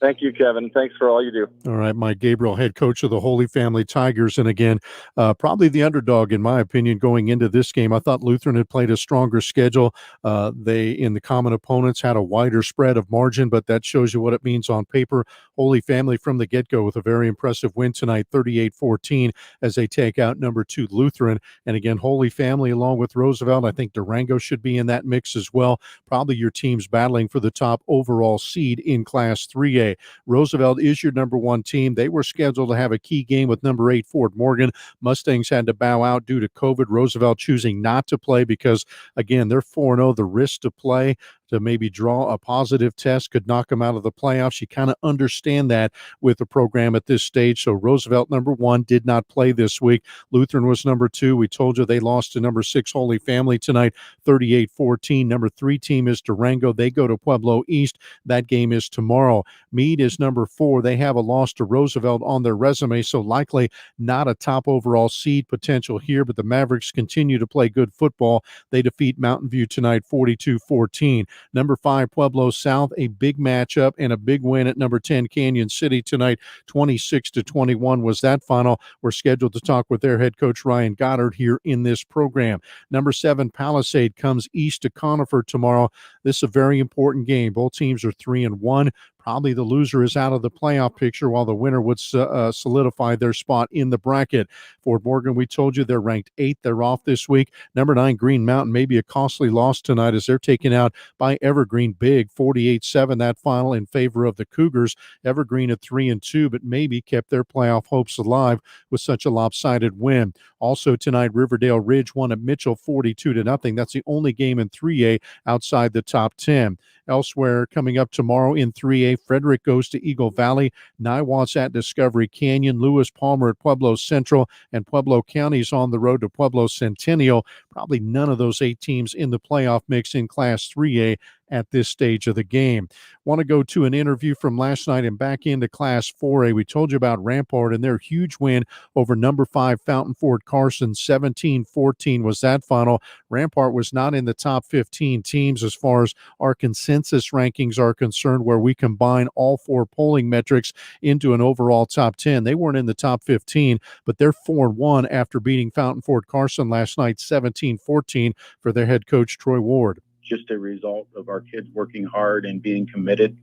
S11: Thank you, Kevin. Thanks for all you do.
S3: All right, Mike Gabriel, head coach of the Holy Family Tigers. And again, probably the underdog, in my opinion, going into this game. I thought Lutheran had played a stronger schedule. They, in the common opponents, had a wider spread of margin, but that shows you what it means on paper. Holy Family from the get-go with a very impressive win tonight, 38-14, as they take out number 2 Lutheran. And again, Holy Family along with Roosevelt. I think Durango should be in that mix as well. Probably your teams battling for the top overall seed in Class 3A. Roosevelt is your number 1 team. They were scheduled to have a key game with number 8 Fort Morgan. Mustangs had to bow out due to COVID. Roosevelt choosing not to play because, again, they're 4-0. The risk to play, to maybe draw a positive test, could knock them out of the playoffs. You kind of understand that with the program at this stage. So Roosevelt, number 1, did not play this week. Lutheran was number 2. We told you they lost to number 6 Holy Family tonight, 38-14. Number 3 team is Durango. They go to Pueblo East. That game is tomorrow. Meade is number 4. They have a loss to Roosevelt on their resume, so likely not a top overall seed potential here, but the Mavericks continue to play good football. They defeat Mountain View tonight, 42-14. Number 5, Pueblo South, a big matchup and a big win at number 10, Canyon City tonight, 26-21 was that final. We're scheduled to talk with their head coach, Ryan Goddard, here in this program. Number 7, Palisade comes east to Conifer tomorrow. This is a very important game. Both teams are 3-1. Probably the loser is out of the playoff picture, while the winner would solidify their spot in the bracket. Fort Morgan, we told you they're ranked 8th. They're off this week. Number 9, Green Mountain, maybe a costly loss tonight as they're taken out by Evergreen big, 48-7, that final in favor of the Cougars. Evergreen at 3-2, but maybe kept their playoff hopes alive with such a lopsided win. Also tonight, Riverdale Ridge won at Mitchell 42-0. That's the only game in 3A outside the top 10. Elsewhere, coming up tomorrow in 3A, Frederick goes to Eagle Valley, Niwot's at Discovery Canyon, Lewis Palmer at Pueblo Central, and Pueblo County's on the road to Pueblo Centennial. Probably none of those 8 teams in the playoff mix in Class 3A at this stage of the game. Want to go to an interview from last night and back into Class 4A. We told you about Rampart and their huge win over number 5 Fountain Fort Carson. 17-14 was that final. Rampart was not in the top 15 teams as far as our consensus rankings are concerned, where we combine all 4 polling metrics into an overall top 10. They weren't in the top 15, but they're 4-1 after beating Fountain Fort Carson last night 17-14 for their head coach Troy Ward.
S13: Just a result of our kids working hard and being committed,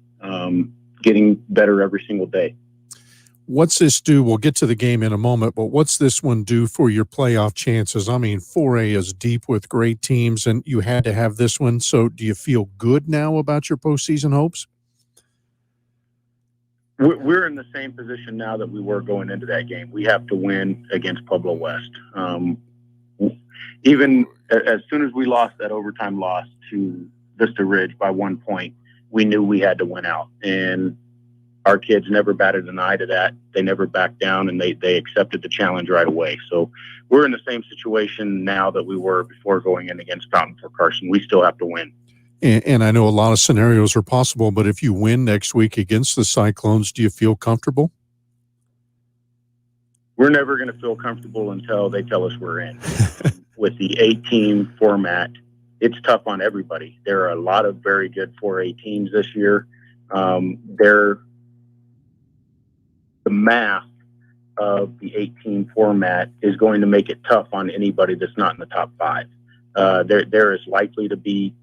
S13: getting better every single day.
S3: What's this do? We'll get to the game in a moment, but what's this one do for your playoff chances? I mean, 4A is deep with great teams, and you had to have this one. So do you feel good now about your postseason hopes?
S13: We're in the same position now that we were going into that game. We have to win against Pueblo West. Even as soon as we lost that overtime loss to Vista Ridge by 1 point, we knew we had to win out. And our kids never batted an eye to that. They never backed down, and they accepted the challenge right away. So we're in the same situation now that we were before going in against Fountain Fort Carson. We still have to win.
S3: And I know a lot of scenarios are possible, but if you win next week against the Cyclones, do you feel comfortable?
S13: We're never going to feel comfortable until they tell us we're in. With the 8-team format, it's tough on everybody. There are a lot of very good 4A teams this year. The math of the 8-team format is going to make it tough on anybody that's not in the top 5. There is likely to be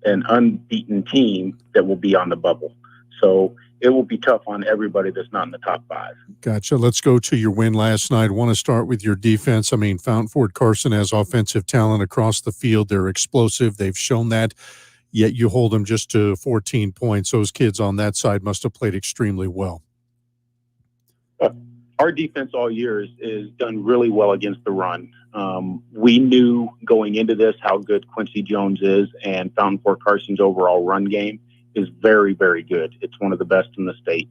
S13: an unbeaten team that will be on the bubble. So it will be tough on everybody that's not in the top 5.
S3: Gotcha. Let's go to your win last night. I want to start with your defense. I mean, Fountain Fort Carson has offensive talent across the field. They're explosive. They've shown that, yet you hold them just to 14 points. Those kids on that side must have played extremely well.
S13: Our defense all year is done really well against the run. We knew going into this how good Quincy Jones is, and Fountain Fort Carson's overall run game is very, very good. It's one of the best in the state.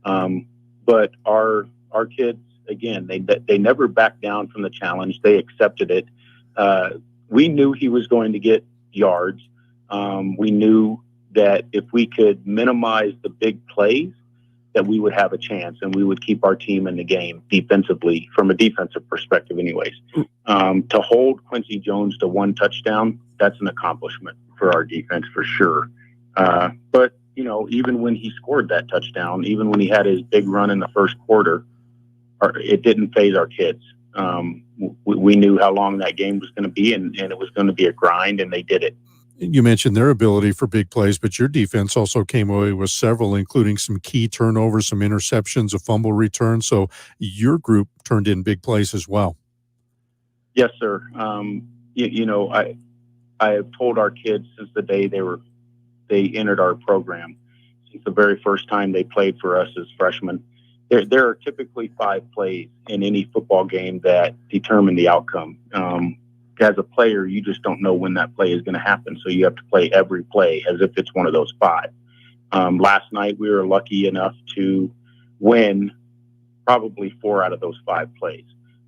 S13: But our kids, again, they never backed down from the challenge. They accepted it. We knew he was going to get yards. We knew that if we could minimize the big plays, that we would have a chance and we would keep our team in the game defensively, from a defensive perspective anyways. To hold Quincy Jones to 1 touchdown, that's an accomplishment for our defense for sure. But, you know, even when he scored that touchdown, even when he had his big run in the first quarter, it didn't faze our kids. We knew how long that game was going to be, and it was going to be a grind, and they did it.
S3: You mentioned their ability for big plays, but your defense also came away with several, including some key turnovers, some interceptions, a fumble return. So your group turned in big plays as well.
S13: Yes, sir. You know, I have told our kids since the day they entered our program, since the very first time they played for us as freshmen, there are typically 5 plays in any football game that determine the outcome. As a player, you just don't know when that play is going to happen. So you have to play every play as if it's one of those 5. Last night, we were lucky enough to win probably 4 out of those 5 plays.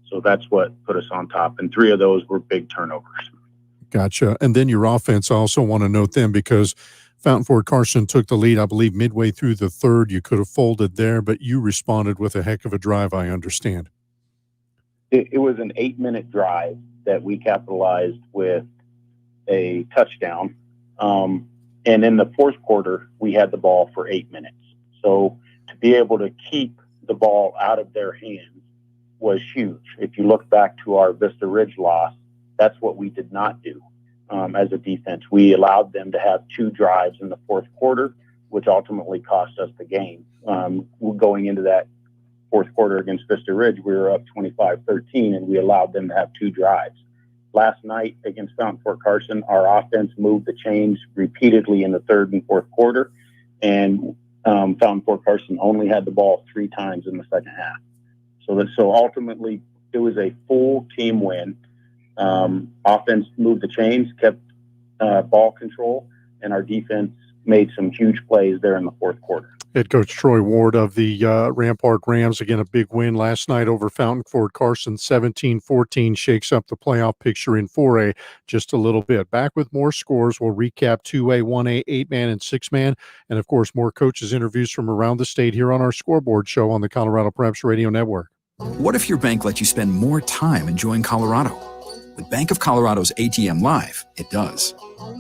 S13: So that's what put us on top. And 3 of those were big turnovers.
S3: Gotcha. And then your offense, I also want to note them because Fountain Fort Carson took the lead, I believe, midway through the 3rd. You could have folded there, but you responded with a heck of a drive, I understand.
S13: It was an 8-minute drive that we capitalized with a touchdown. And in the 4th quarter, we had the ball for 8 minutes. So to be able to keep the ball out of their hands was huge. If you look back to our Vista Ridge loss, that's what we did not do as a defense. We allowed them to have 2 drives in the 4th quarter. which ultimately cost us the game. Going into that fourth quarter against Vista Ridge, we were up 25-13, and we allowed them to have 2 drives. Last night against Fountain Fort Carson, our offense moved the chains repeatedly in the third and fourth quarter, and Fountain Fort Carson only had the ball 3 times in the second half. So ultimately, it was a full team win. Offense moved the chains, kept ball control, and our defense made some huge plays there in the fourth quarter.
S3: Head coach Troy Ward of the Rampart Rams, again, a big win last night over Fountain Fort Carson, 17-14, shakes up the playoff picture in 4A just a little bit. Back with more scores. We'll recap 2A, 1A, 8-man, and 6-man, and, of course, more coaches' interviews from around the state here on our Scoreboard Show on the Colorado Preps Radio Network.
S12: What if your bank let you spend more time enjoying Colorado? With Bank of Colorado's ATM Live, it does.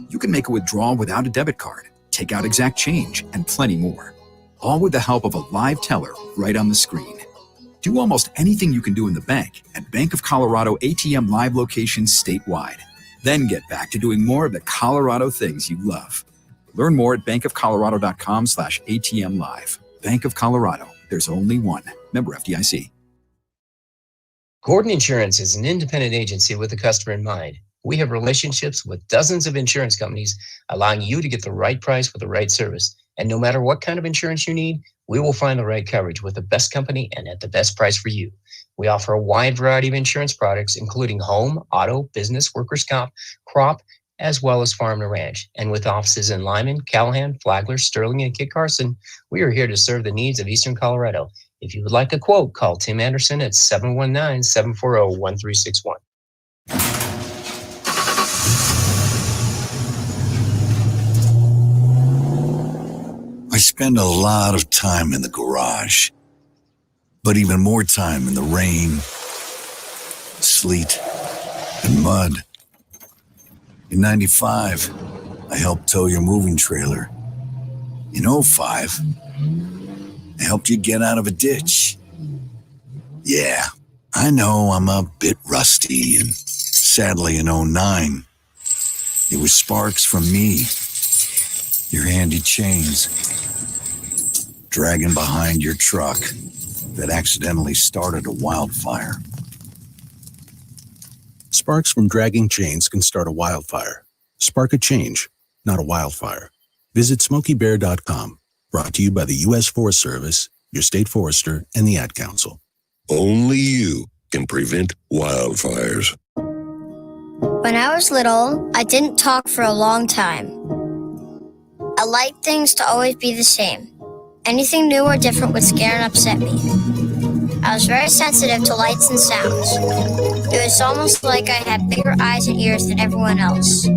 S12: You can make a withdrawal without a debit card, take out exact change, and plenty more. All with the help of a live teller right on the screen. Do almost anything you can do in the bank at Bank of Colorado ATM Live locations statewide. Then get back to doing more of the Colorado things you love. Learn more at bankofcolorado.com/ATM Live. Bank of Colorado. There's only one. Member FDIC.
S15: Gordon Insurance is an independent agency with the customer in mind. We have relationships with dozens of insurance companies, allowing you to get the right price for the right service. And no matter what kind of insurance you need, we will find the right coverage with the best company and at the best price for you. We offer a wide variety of insurance products, including home, auto, business, workers' comp, crop, as well as farm and ranch. And with offices in Lyman, Callahan, Flagler, Sterling, and Kit Carson, we are here to serve the needs of Eastern Colorado. If you would like a quote, call Tim Anderson at 719-740-1361.
S2: I spend a lot of time in the garage, but even more time in the rain, sleet, and mud. In 95, I helped tow your moving trailer. In 05, I helped you get out of a ditch. Yeah, I know I'm a bit rusty, and sadly in 09, it was sparks from me, your handy chains, dragging behind your truck that accidentally started a wildfire.
S16: Sparks from dragging chains can start a wildfire. Spark a change, not a wildfire. Visit SmokeyBear.com. Brought to you by the U.S. Forest Service, your state forester, and the Ad Council.
S23: Only you can prevent wildfires.
S7: When I was little, I didn't talk for a long time. I liked things to always be the same. Anything new or different would scare and upset me. I was very sensitive to lights and sounds. It was almost like I had bigger eyes and ears than everyone else.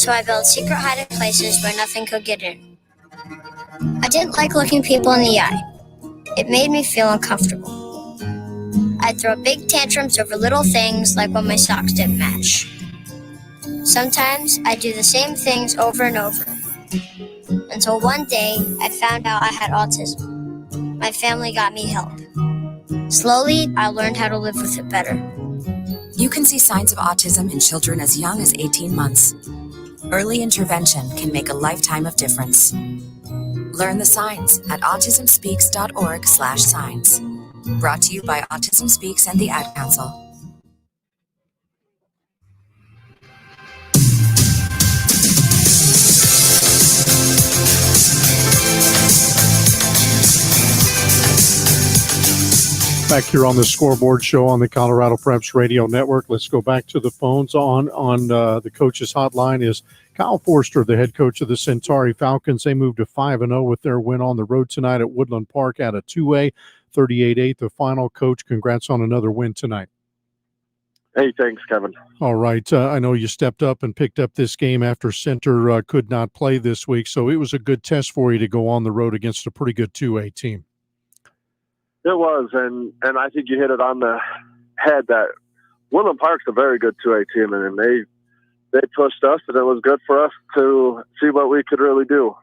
S7: So I built secret hiding places where nothing could get in. I didn't like looking people in the eye. It made me feel uncomfortable. I'd throw big tantrums over little things like when my socks didn't match. Sometimes I'd do the same things over and over. Until one day, I found out I had autism. My family got me help. Slowly, I learned how to live with it better.
S14: You can see signs of autism in children as young as 18 months. Early intervention can make a lifetime of difference. Learn the signs at autismspeaks.org/signs. Brought to you by Autism Speaks and the Ad Council.
S3: Back here on the Scoreboard Show on the Colorado Preps Radio Network. Let's go back to the phones. On the coach's hotline is Kyle Forster, the head coach of the Centauri Falcons. They moved to 5-0 with their win on the road tonight at Woodland Park out of 2A, 38-8, the final. Coach, congrats on another win tonight.
S24: Hey, thanks, Kevin.
S3: All right. I know you stepped up and picked up this game after Center could not play this week, so it was a good test for you to go on the road against a pretty good 2A team.
S24: It was, and I think you hit it on the head that Woodland Park's a very good 2A team, and they pushed us, and it was good for us to see what we could really do.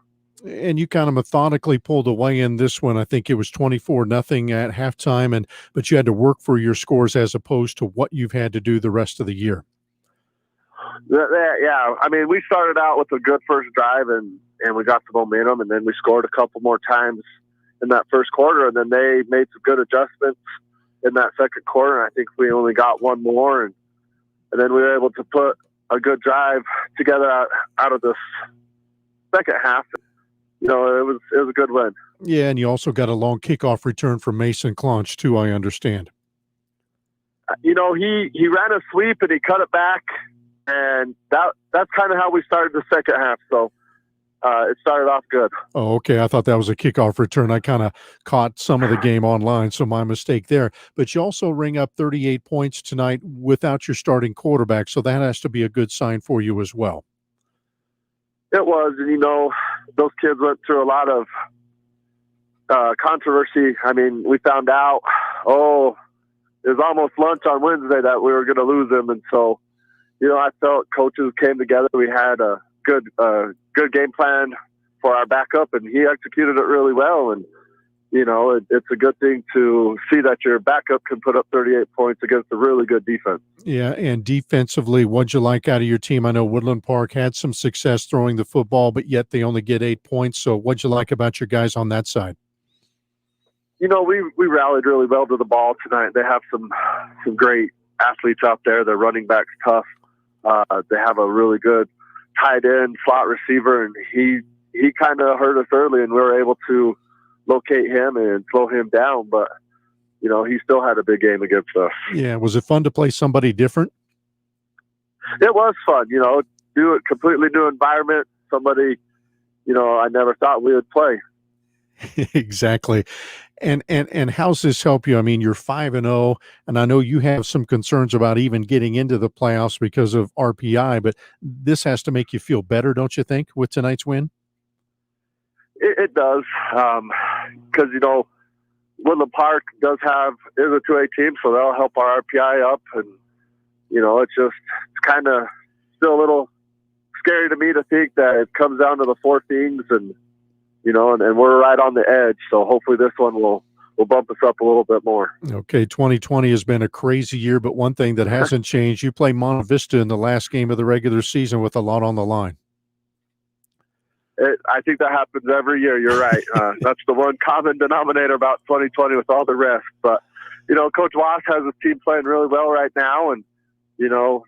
S3: And you kind of methodically pulled away in this one. I think it was 24-0 at halftime, but you had to work for your scores as opposed to what you've had to do the rest of the year.
S24: Yeah, I mean, we started out with a good first drive, and we got the momentum, and then we scored a couple more times in that first quarter, and then they made some good adjustments in that second quarter, and I think we only got one more, and then we were able to put a good drive together out of this second half. You know, it was a good win.
S3: Yeah, and you also got a long kickoff return from Mason Claunch, too, I understand.
S24: You know, he ran a sweep and he cut it back, and that's kind of how we started the second half. So it started off good.
S3: Oh, okay. I thought that was a kickoff return. I kind of caught some of the game online, so my mistake there. But you also ring up 38 points tonight without your starting quarterback, so that has to be a good sign for you as well.
S24: It was, and you know, those kids went through a lot of controversy. I mean, we found out, it was almost lunch on Wednesday that we were going to lose him, and so, you know, I felt coaches came together. We had a good game plan for our backup, and he executed it really well. And you know, it's a good thing to see that your backup can put up 38 points against a really good defense.
S3: Yeah, and defensively, what'd you like out of your team? I know Woodland Park had some success throwing the football, but yet they only get 8 points. So what'd you like about your guys on that side?
S24: You know, we rallied really well to the ball tonight. They have some great athletes out there. Their running back's tough. They have a really good tight end slot receiver, and he kind of hurt us early, and we were able to locate him and slow him down. But, you know, he still had a big game against us.
S3: Yeah, was it fun to play somebody different?
S24: It was fun, you know, do a completely new environment. Somebody, you know, I never thought we would play.
S3: Exactly. And how's this help you? I mean, you're 5-0, and I know you have some concerns about even getting into the playoffs because of RPI, but this has to make you feel better, don't you think, with tonight's win?
S24: It does, because, you know, Woodland Park is a 2A team, so that'll help our RPI up, and, you know, it's kind of still a little scary to me to think that it comes down to the four things, and you know, and we're right on the edge. So hopefully this one will bump us up a little bit more.
S3: Okay, 2020 has been a crazy year, but one thing that hasn't changed, you play Monte Vista in the last game of the regular season with a lot on the line.
S24: I think that happens every year. You're right. That's the one common denominator about 2020 with all the rest. But, you know, Coach Wass has his team playing really well right now. And, you know,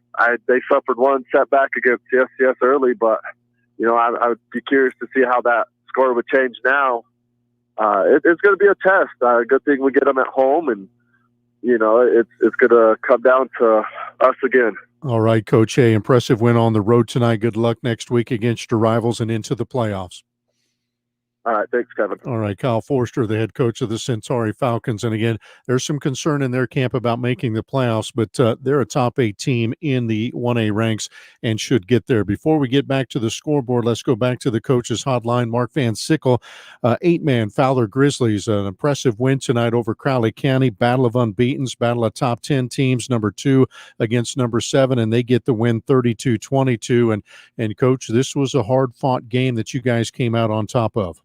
S24: they suffered one setback against CSCS early, but, you know, I would be curious to see how that score would change now. It's going to be a test. Good thing we get them at home, and you know it's going to come down to us again.
S3: All right, Coach. Hey, impressive win on the road tonight. Good luck next week against your rivals and into the playoffs.
S24: All right, thanks, Kevin.
S3: All right, Kyle Forster, the head coach of the Centauri Falcons. And again, there's some concern in their camp about making the playoffs, but they're a top 8 team in the 1A ranks and should get there. Before we get back to the scoreboard, let's go back to the coach's hotline. Mark Van Sickle, 8-man Fowler Grizzlies, an impressive win tonight over Crowley County. Battle of unbeatens, battle of top 10 teams, number 2 against number 7, and they get the win 32-22. And Coach, this was a hard-fought game that you guys came out on top of.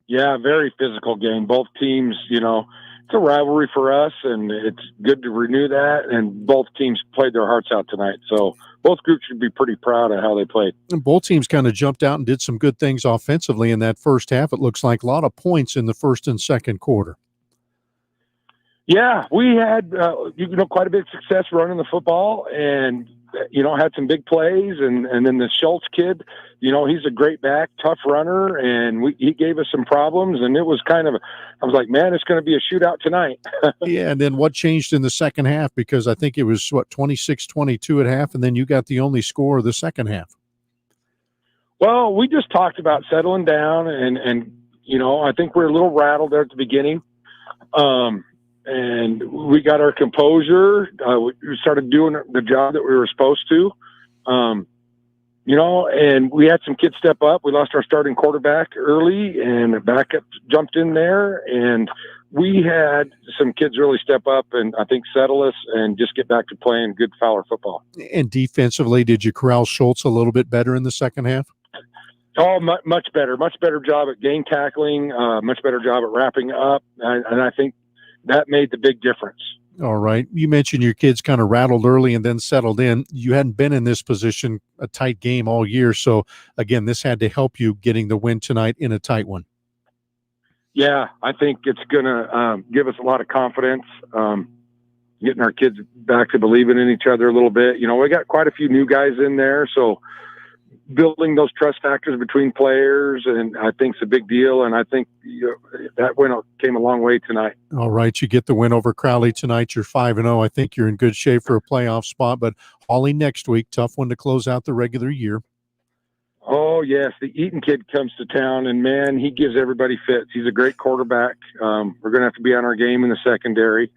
S18: Yeah, very physical game. Both teams, you know, it's a rivalry for us, and it's good to renew that. And both teams played their hearts out tonight. So both groups should be pretty proud of how they played.
S3: And both teams kind of jumped out and did some good things offensively in that first half. It looks like a lot of points in the first and second quarter.
S18: Yeah, we had, quite a bit of success running the football, and had some big plays, and then the Schultz kid, he's a great back, tough runner, and he gave us some problems, and it was I was like, man, it's going to be a shootout tonight.
S3: Yeah, and then what changed in the second half? Because I think it was, 26-22 at half, and then you got the only score of the second half.
S18: Well, we just talked about settling down, and I think we're a little rattled there at the beginning. And we got our composure. We started doing the job that we were supposed to, and we had some kids step up. We lost our starting quarterback early, and the backup jumped in there, and we had some kids really step up and I think settle us and just get back to playing good Fowler football.
S3: And defensively, did you corral Schultz a little bit better in the second half?
S18: Oh, much better job at game tackling, much better job at wrapping up. And I think that made the big difference.
S3: All right. You mentioned your kids kind of rattled early and then settled in. You hadn't been in this position, a tight game all year. So, again, this had to help you getting the win tonight in a tight one.
S18: Yeah, I think it's going to give us a lot of confidence, getting our kids back to believing in each other a little bit. You know, we got quite a few new guys in there, so building those trust factors between players, and I think it's a big deal. And I think that win came a long way tonight.
S3: All right, you get the win over Crowley tonight. You're 5-0. I think you're in good shape for a playoff spot. But Hawley next week, tough one to close out the regular year.
S18: Oh, yes. The Eaton kid comes to town, and, man, he gives everybody fits. He's a great quarterback. We're going to have to be on our game in the secondary.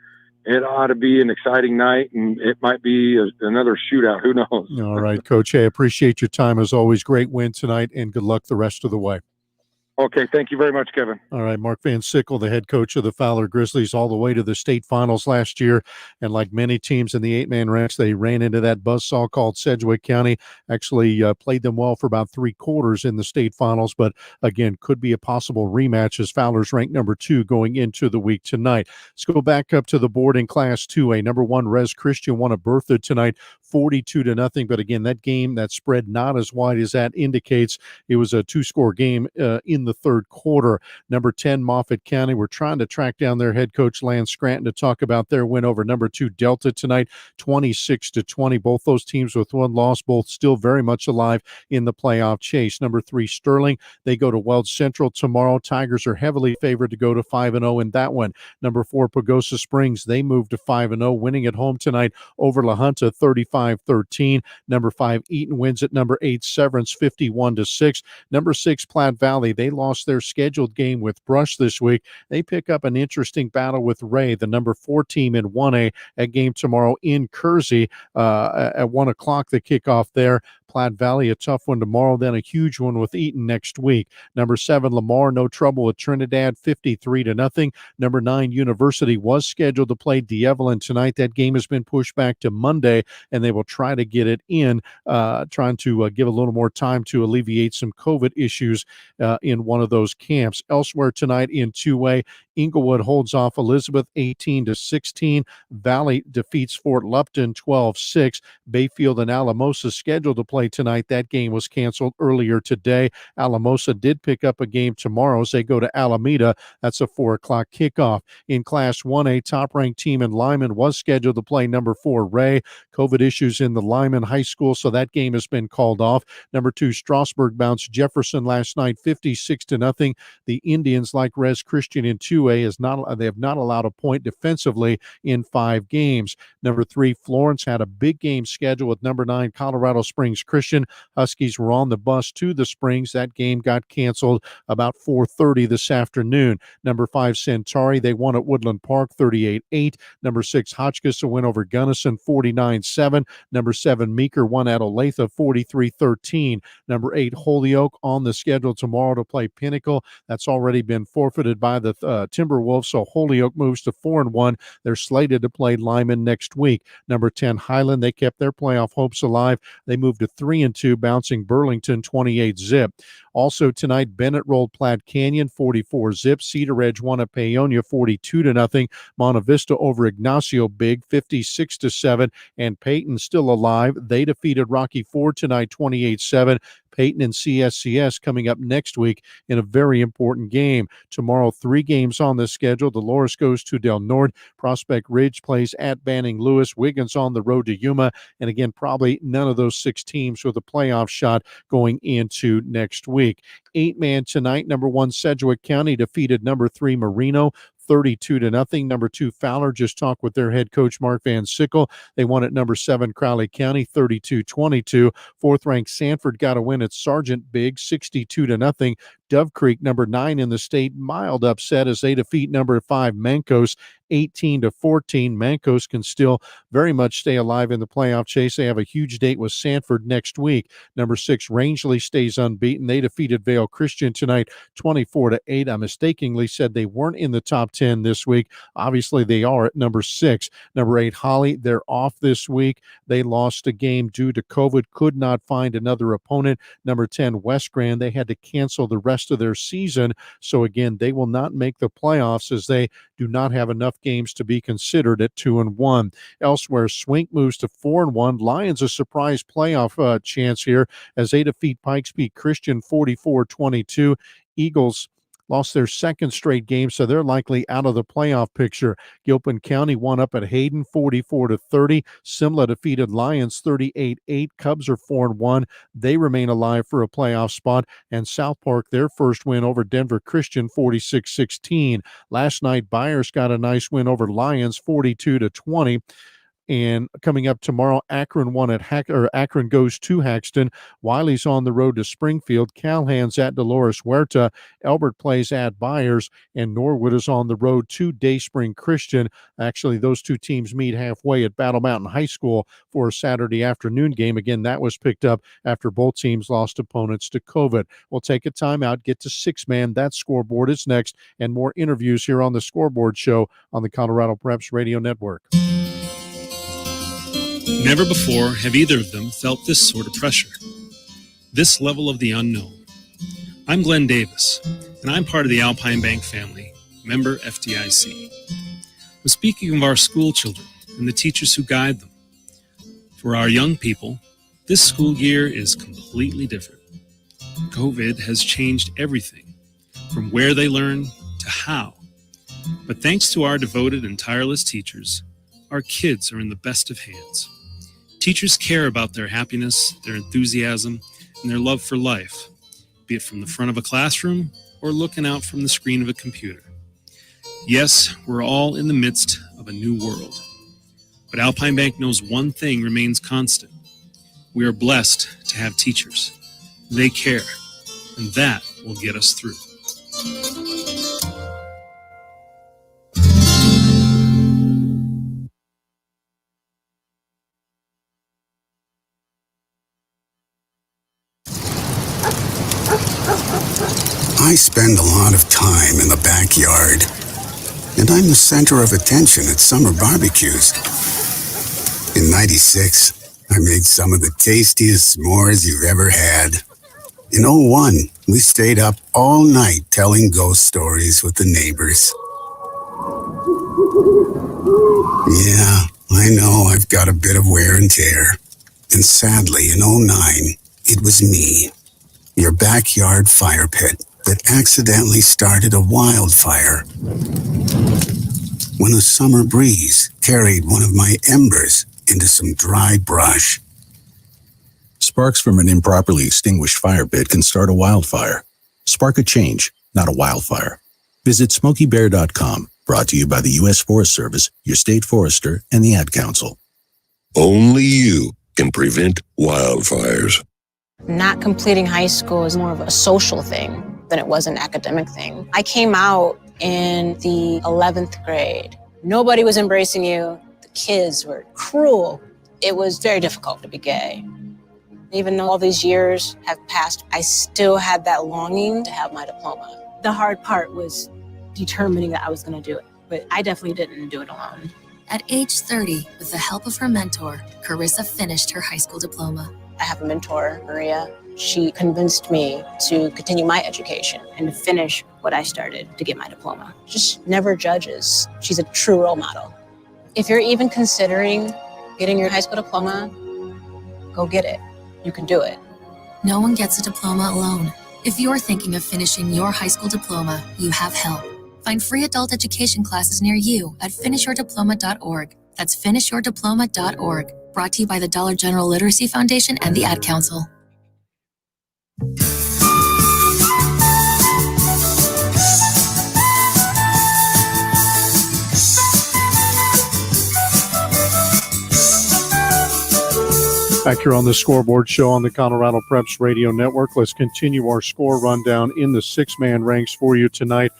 S18: It ought to be an exciting night, and it might be another shootout. Who knows?
S3: All right, Coach. Hey, I appreciate your time as always. Great win tonight, and good luck the rest of the way.
S18: Okay, thank you very much, Kevin.
S3: All right, Mark Van Sickle, the head coach of the Fowler Grizzlies, all the way to the state finals last year. And like many teams in the 8-man ranks, they ran into that buzzsaw called Sedgwick County. Actually played them well for about 3 quarters in the state finals, but again, could be a possible rematch as Fowler's ranked number 2 going into the week tonight. Let's go back up to the board in Class 2A. Number 1, Res Christian won a Bertha tonight, 42-0. But again, that game, that spread not as wide as that indicates. It was a 2-score game in the third quarter. Number 10, Moffett County. We're trying to track down their head coach, Lance Scranton, to talk about their win over number 2, Delta tonight, 26-20. Both those teams with 1 loss, both still very much alive in the playoff chase. Number 3, Sterling. They go to Welch Central tomorrow. Tigers are heavily favored to go to 5-0 in that one. Number 4, Pagosa Springs. They move to 5-0, winning at home tonight over La Junta, 35-13. Number 5, Eaton wins at number 8, Severance, 51-6. Number 6, Platte Valley. They lost their scheduled game with Brush this week. They pick up an interesting battle with Ray, the number 4 team in 1A, at game tomorrow in Kersey at 1 o'clock, the kickoff there. Platte Valley, a tough one tomorrow, then a huge one with Eaton next week. Number 7, Lamar, no trouble with Trinidad, 53-0. Number 9, University was scheduled to play D'Evelyn tonight. That game has been pushed back to Monday, and they will try to get it in, trying to give a little more time to alleviate some COVID issues in one of those camps. Elsewhere tonight in 2A, Inglewood holds off Elizabeth 18-16. Valley defeats Fort Lupton 12-6. Bayfield and Alamosa scheduled to play tonight. That game was canceled earlier today. Alamosa did pick up a game tomorrow as they go to Alameda. That's a 4 o'clock kickoff. In Class 1A, top-ranked team in Lyman was scheduled to play number 4, Ray. COVID issues in the Lyman High School, so that game has been called off. Number 2, Strasburg bounced Jefferson last night, 56-0. The Indians, like Res Christian in 2A, they have not allowed a point defensively in 5 games. Number 3, Florence had a big game scheduled with number 9, Colorado Springs Christian. Huskies were on the bus to the Springs. That game got canceled about 4:30 this afternoon. Number 5, Centauri, they won at Woodland Park, 38-8. Number 6, Hotchkiss, a win over Gunnison, 49-7. Number 7, Meeker won at Olathe, 43-13. Number 8, Holyoke on the schedule tomorrow to play Pinnacle. That's already been forfeited by the Timberwolves, so Holyoke moves to 4-1. They're slated to play Lyman next week. Number 10, Highland, they kept their playoff hopes alive. They moved to 3-2, bouncing Burlington 28-0. Also tonight, Bennett rolled Platte Canyon 44-0. Cedar Edge won at Paonia 42-0. Monte Vista over Ignacio big 56-7. And Peyton still alive. They defeated Rocky Ford tonight 28-7. Peyton and CSCS coming up next week in a very important game. Tomorrow, 3 games on the schedule. Dolores goes to Del Norte. Prospect Ridge plays at Banning Lewis. Wiggins on the road to Yuma. And again, probably none of those 6 teams with a playoff shot going into next week. 8-man tonight. Number 1, Sedgwick County defeated number 3, Marino, 32-0. Number 2, Fowler, just talked with their head coach, Mark Van Sickle. They won at number 7, Crowley County, 32-22. 4th-ranked Sanford got a win at Sargent big, 62-0. Dove Creek, number 9 in the state, mild upset as they defeat number 5, Mancos, 18-14. Mancos can still very much stay alive in the playoff chase. They have a huge date with Sanford next week. Number 6, Rangeley stays unbeaten. They defeated Vale Christian tonight, 24-8. I mistakenly said they weren't in the top 10 this week. Obviously, they are at number 6. Number 8, Holly, they're off this week. They lost a game due to COVID, could not find another opponent. Number 10, West Grand, they had to cancel the rest rest of their season. So again, they will not make the playoffs as they do not have enough games to be considered at 2-1. Elsewhere, Swink moves to 4-1. Lions a surprise playoff chance here as they defeat Pikes Peak Christian 44-22. Eagles lost their second straight game, so they're likely out of the playoff picture. Gilpin County won up at Hayden 44-30. Simla defeated Lions 38-8. Cubs are 4-1. They remain alive for a playoff spot. And South Park, their first win over Denver Christian 46-16. Last night, Byers got a nice win over Lions 42-20. And coming up tomorrow, Akron Akron goes to Haxton. Wiley's on the road to Springfield. Calhoun's at Dolores Huerta. Elbert plays at Byers, and Norwood is on the road to Dayspring Christian. Actually, those two teams meet halfway at Battle Mountain High School for a Saturday afternoon game. Again, that was picked up after both teams lost opponents to COVID. We'll take a timeout, get to six-man. That scoreboard is next, and more interviews here on the Scoreboard Show on the Colorado Preps Radio Network.
S19: Never before have either of them felt this sort of pressure, this level of the unknown. I'm Glenn Davis, and I'm part of the Alpine Bank family, member FDIC. I'm speaking of our school children and the teachers who guide them. For our young people, this school year is completely different. COVID has changed everything, from where they learn to how. But thanks to our devoted and tireless teachers, our kids are in the best of hands. Teachers care about their happiness, their enthusiasm, and their love for life, be it from the front of a classroom or looking out from the screen of a computer. Yes, we're all in the midst of a new world. But Alpine Bank knows one thing remains constant. We are blessed to have teachers. They care, and that will get us through.
S20: I spend a lot of time in the backyard, and I'm the center of attention at summer barbecues. In '96, I made some of the tastiest s'mores you've ever had. In '01, we stayed up all night telling ghost stories with the neighbors. Yeah, I know I've got a bit of wear and tear. And sadly, in '09, it was me, your backyard fire pit, that accidentally started a wildfire when a summer breeze carried one of my embers into some dry brush.
S16: Sparks from an improperly extinguished fire pit can start a wildfire. Spark a change, not a wildfire. Visit SmokeyBear.com, brought to you by the U.S. Forest Service, your state forester, and the Ad Council.
S23: Only you can prevent wildfires.
S21: Not completing high school is more of a social thing than it was an academic thing. I came out in the 11th grade. Nobody was embracing you. The kids were cruel. It was very difficult to be gay. Even though all these years have passed, I still had that longing to have my diploma. The hard part was determining that I was going to do it, but I definitely didn't do it alone.
S10: At age 30, with the help of her mentor, Carissa finished her high school diploma.
S21: I have a mentor, Maria. She convinced me to continue my education and to finish what I started to get my diploma. Just never judges. She's a true role model. If you're even considering getting your high school diploma, go get it. You can do it.
S10: No one gets a diploma alone. If you're thinking of finishing your high school diploma, you have help. Find free adult education classes near you at finishyourdiploma.org. That's finishyourdiploma.org. Brought to you by the Dollar General Literacy Foundation and the Ad Council.
S3: Back here on the Scoreboard Show on the Colorado Preps Radio Network. Let's continue our score rundown in the six-man ranks for you tonight.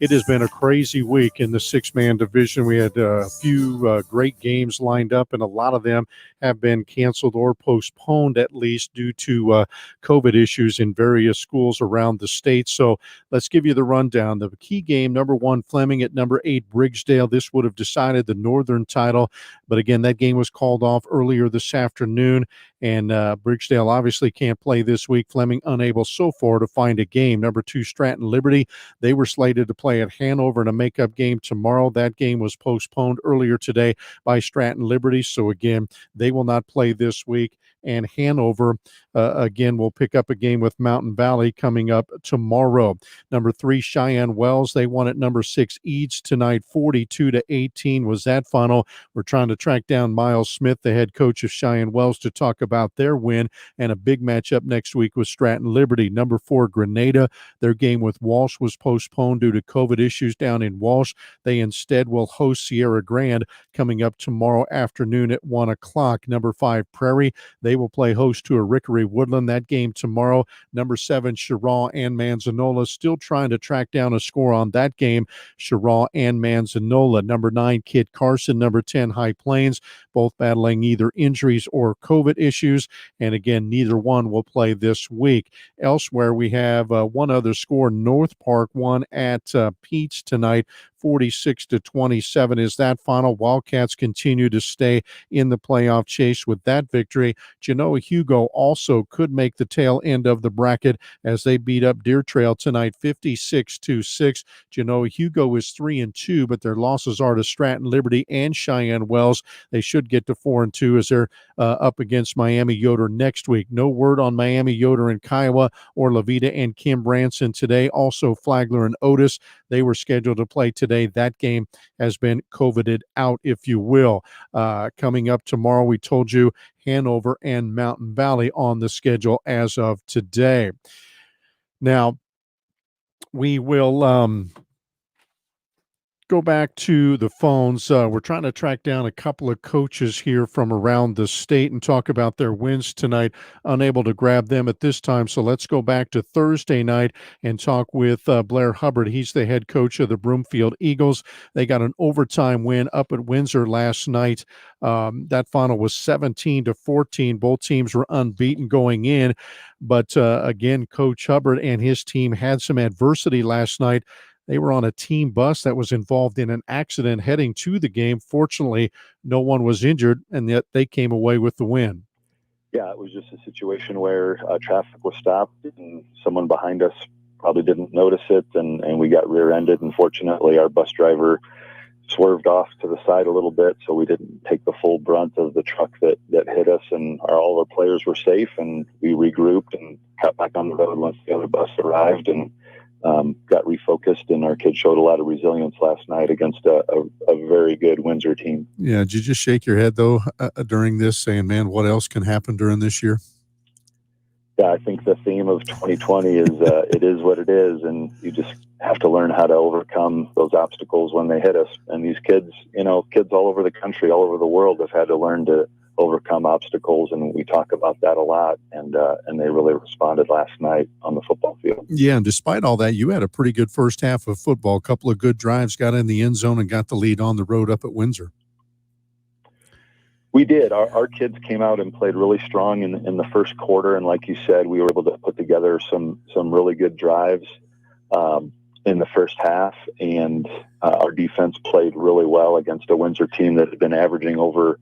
S3: It has been a crazy week in the six-man division. We had a few great games lined up, and a lot of them have been canceled or postponed, at least due to COVID issues in various schools around the state. So let's give you the rundown. The key game, number 1, Fleming at number 8, Briggsdale. This would have decided the Northern title, but again, that game was called off earlier this afternoon. And Bridgedale obviously can't play this week. Fleming unable so far to find a game. Number 2, Stratton Liberty, they were slated to play at Hanover in a makeup game tomorrow. That game was postponed earlier today by Stratton Liberty. So again, they will not play this week. And Hanover, again, will pick up a game with Mountain Valley coming up tomorrow. Number 3, Cheyenne Wells, they won at number 6, Eads tonight, 42-18 was that final. We're trying to track down Miles Smith, the head coach of Cheyenne Wells, to talk about their win, and a big matchup next week with Stratton Liberty. Number 4, Grenada, their game with Walsh was postponed due to COVID issues down in Walsh. They instead will host Sierra Grande coming up tomorrow afternoon at 1 o'clock. Number 5, Prairie, they will play host to a Rickery Woodland. That game tomorrow. Number 7, Cheraw and Manzanola, still trying to track down a score on that game. Cheraw and Manzanola. Number 9, Kit Carson. Number 10, High Plains, both battling either injuries or COVID issues. And again, neither one will play this week. Elsewhere, we have one other score. North Park won at Pete's tonight. 46-27 is that final. Wildcats continue to stay in the playoff chase with that victory. Genoa Hugo also could make the tail end of the bracket as they beat up Deer Trail tonight 56-6. Genoa Hugo is 3-2, but their losses are to Stratton Liberty and Cheyenne Wells. They should get to 4-2 as they're up against Miami Yoder next week. No word on Miami Yoder and Kiowa or Levita and Kim Branson today. Also Flagler and Otis, they were scheduled to play today. That game has been COVIDed out, if you will. Coming up tomorrow, we told you Hanover and Mountain Valley on the schedule as of today. Now, we will go back to the phones. We're trying to track down a couple of coaches here from around the state and talk about their wins tonight. Unable to grab them at this time, so let's go back to Thursday night and talk with Blair Hubbard. He's the head coach of the Broomfield Eagles. They got an overtime win up at Windsor last night. That final was 17-14. Both teams were unbeaten going in, but again, Coach Hubbard and his team had some adversity last night. They were on a team bus that was involved in an accident heading to the game. Fortunately, no one was injured, and yet they came away with the win.
S1: Yeah, it was just a situation where traffic was stopped and someone behind us probably didn't notice it, and we got rear-ended. And fortunately, our bus driver swerved off to the side a little bit, so we didn't take the full brunt of the truck that hit us, and all our players were safe, and we regrouped and got back on the road once the other bus arrived, and got refocused, and our kids showed a lot of resilience last night against a very good Windsor team.
S3: Yeah, did you just shake your head, though, during this, saying, man, what else can happen during this year?
S1: Yeah, I think the theme of 2020 is it is what it is, and you just have to learn how to overcome those obstacles when they hit us. And these kids, kids all over the country, all over the world have had to learn to overcome obstacles, and we talk about that a lot, and they really responded last night on the football field.
S3: Yeah, and despite all that, you had a pretty good first half of football, a couple of good drives, got in the end zone and got the lead on the road up at Windsor.
S1: We did. Our kids came out and played really strong in the first quarter, and like you said, we were able to put together some really good drives in the first half, and our defense played really well against a Windsor team that had been averaging over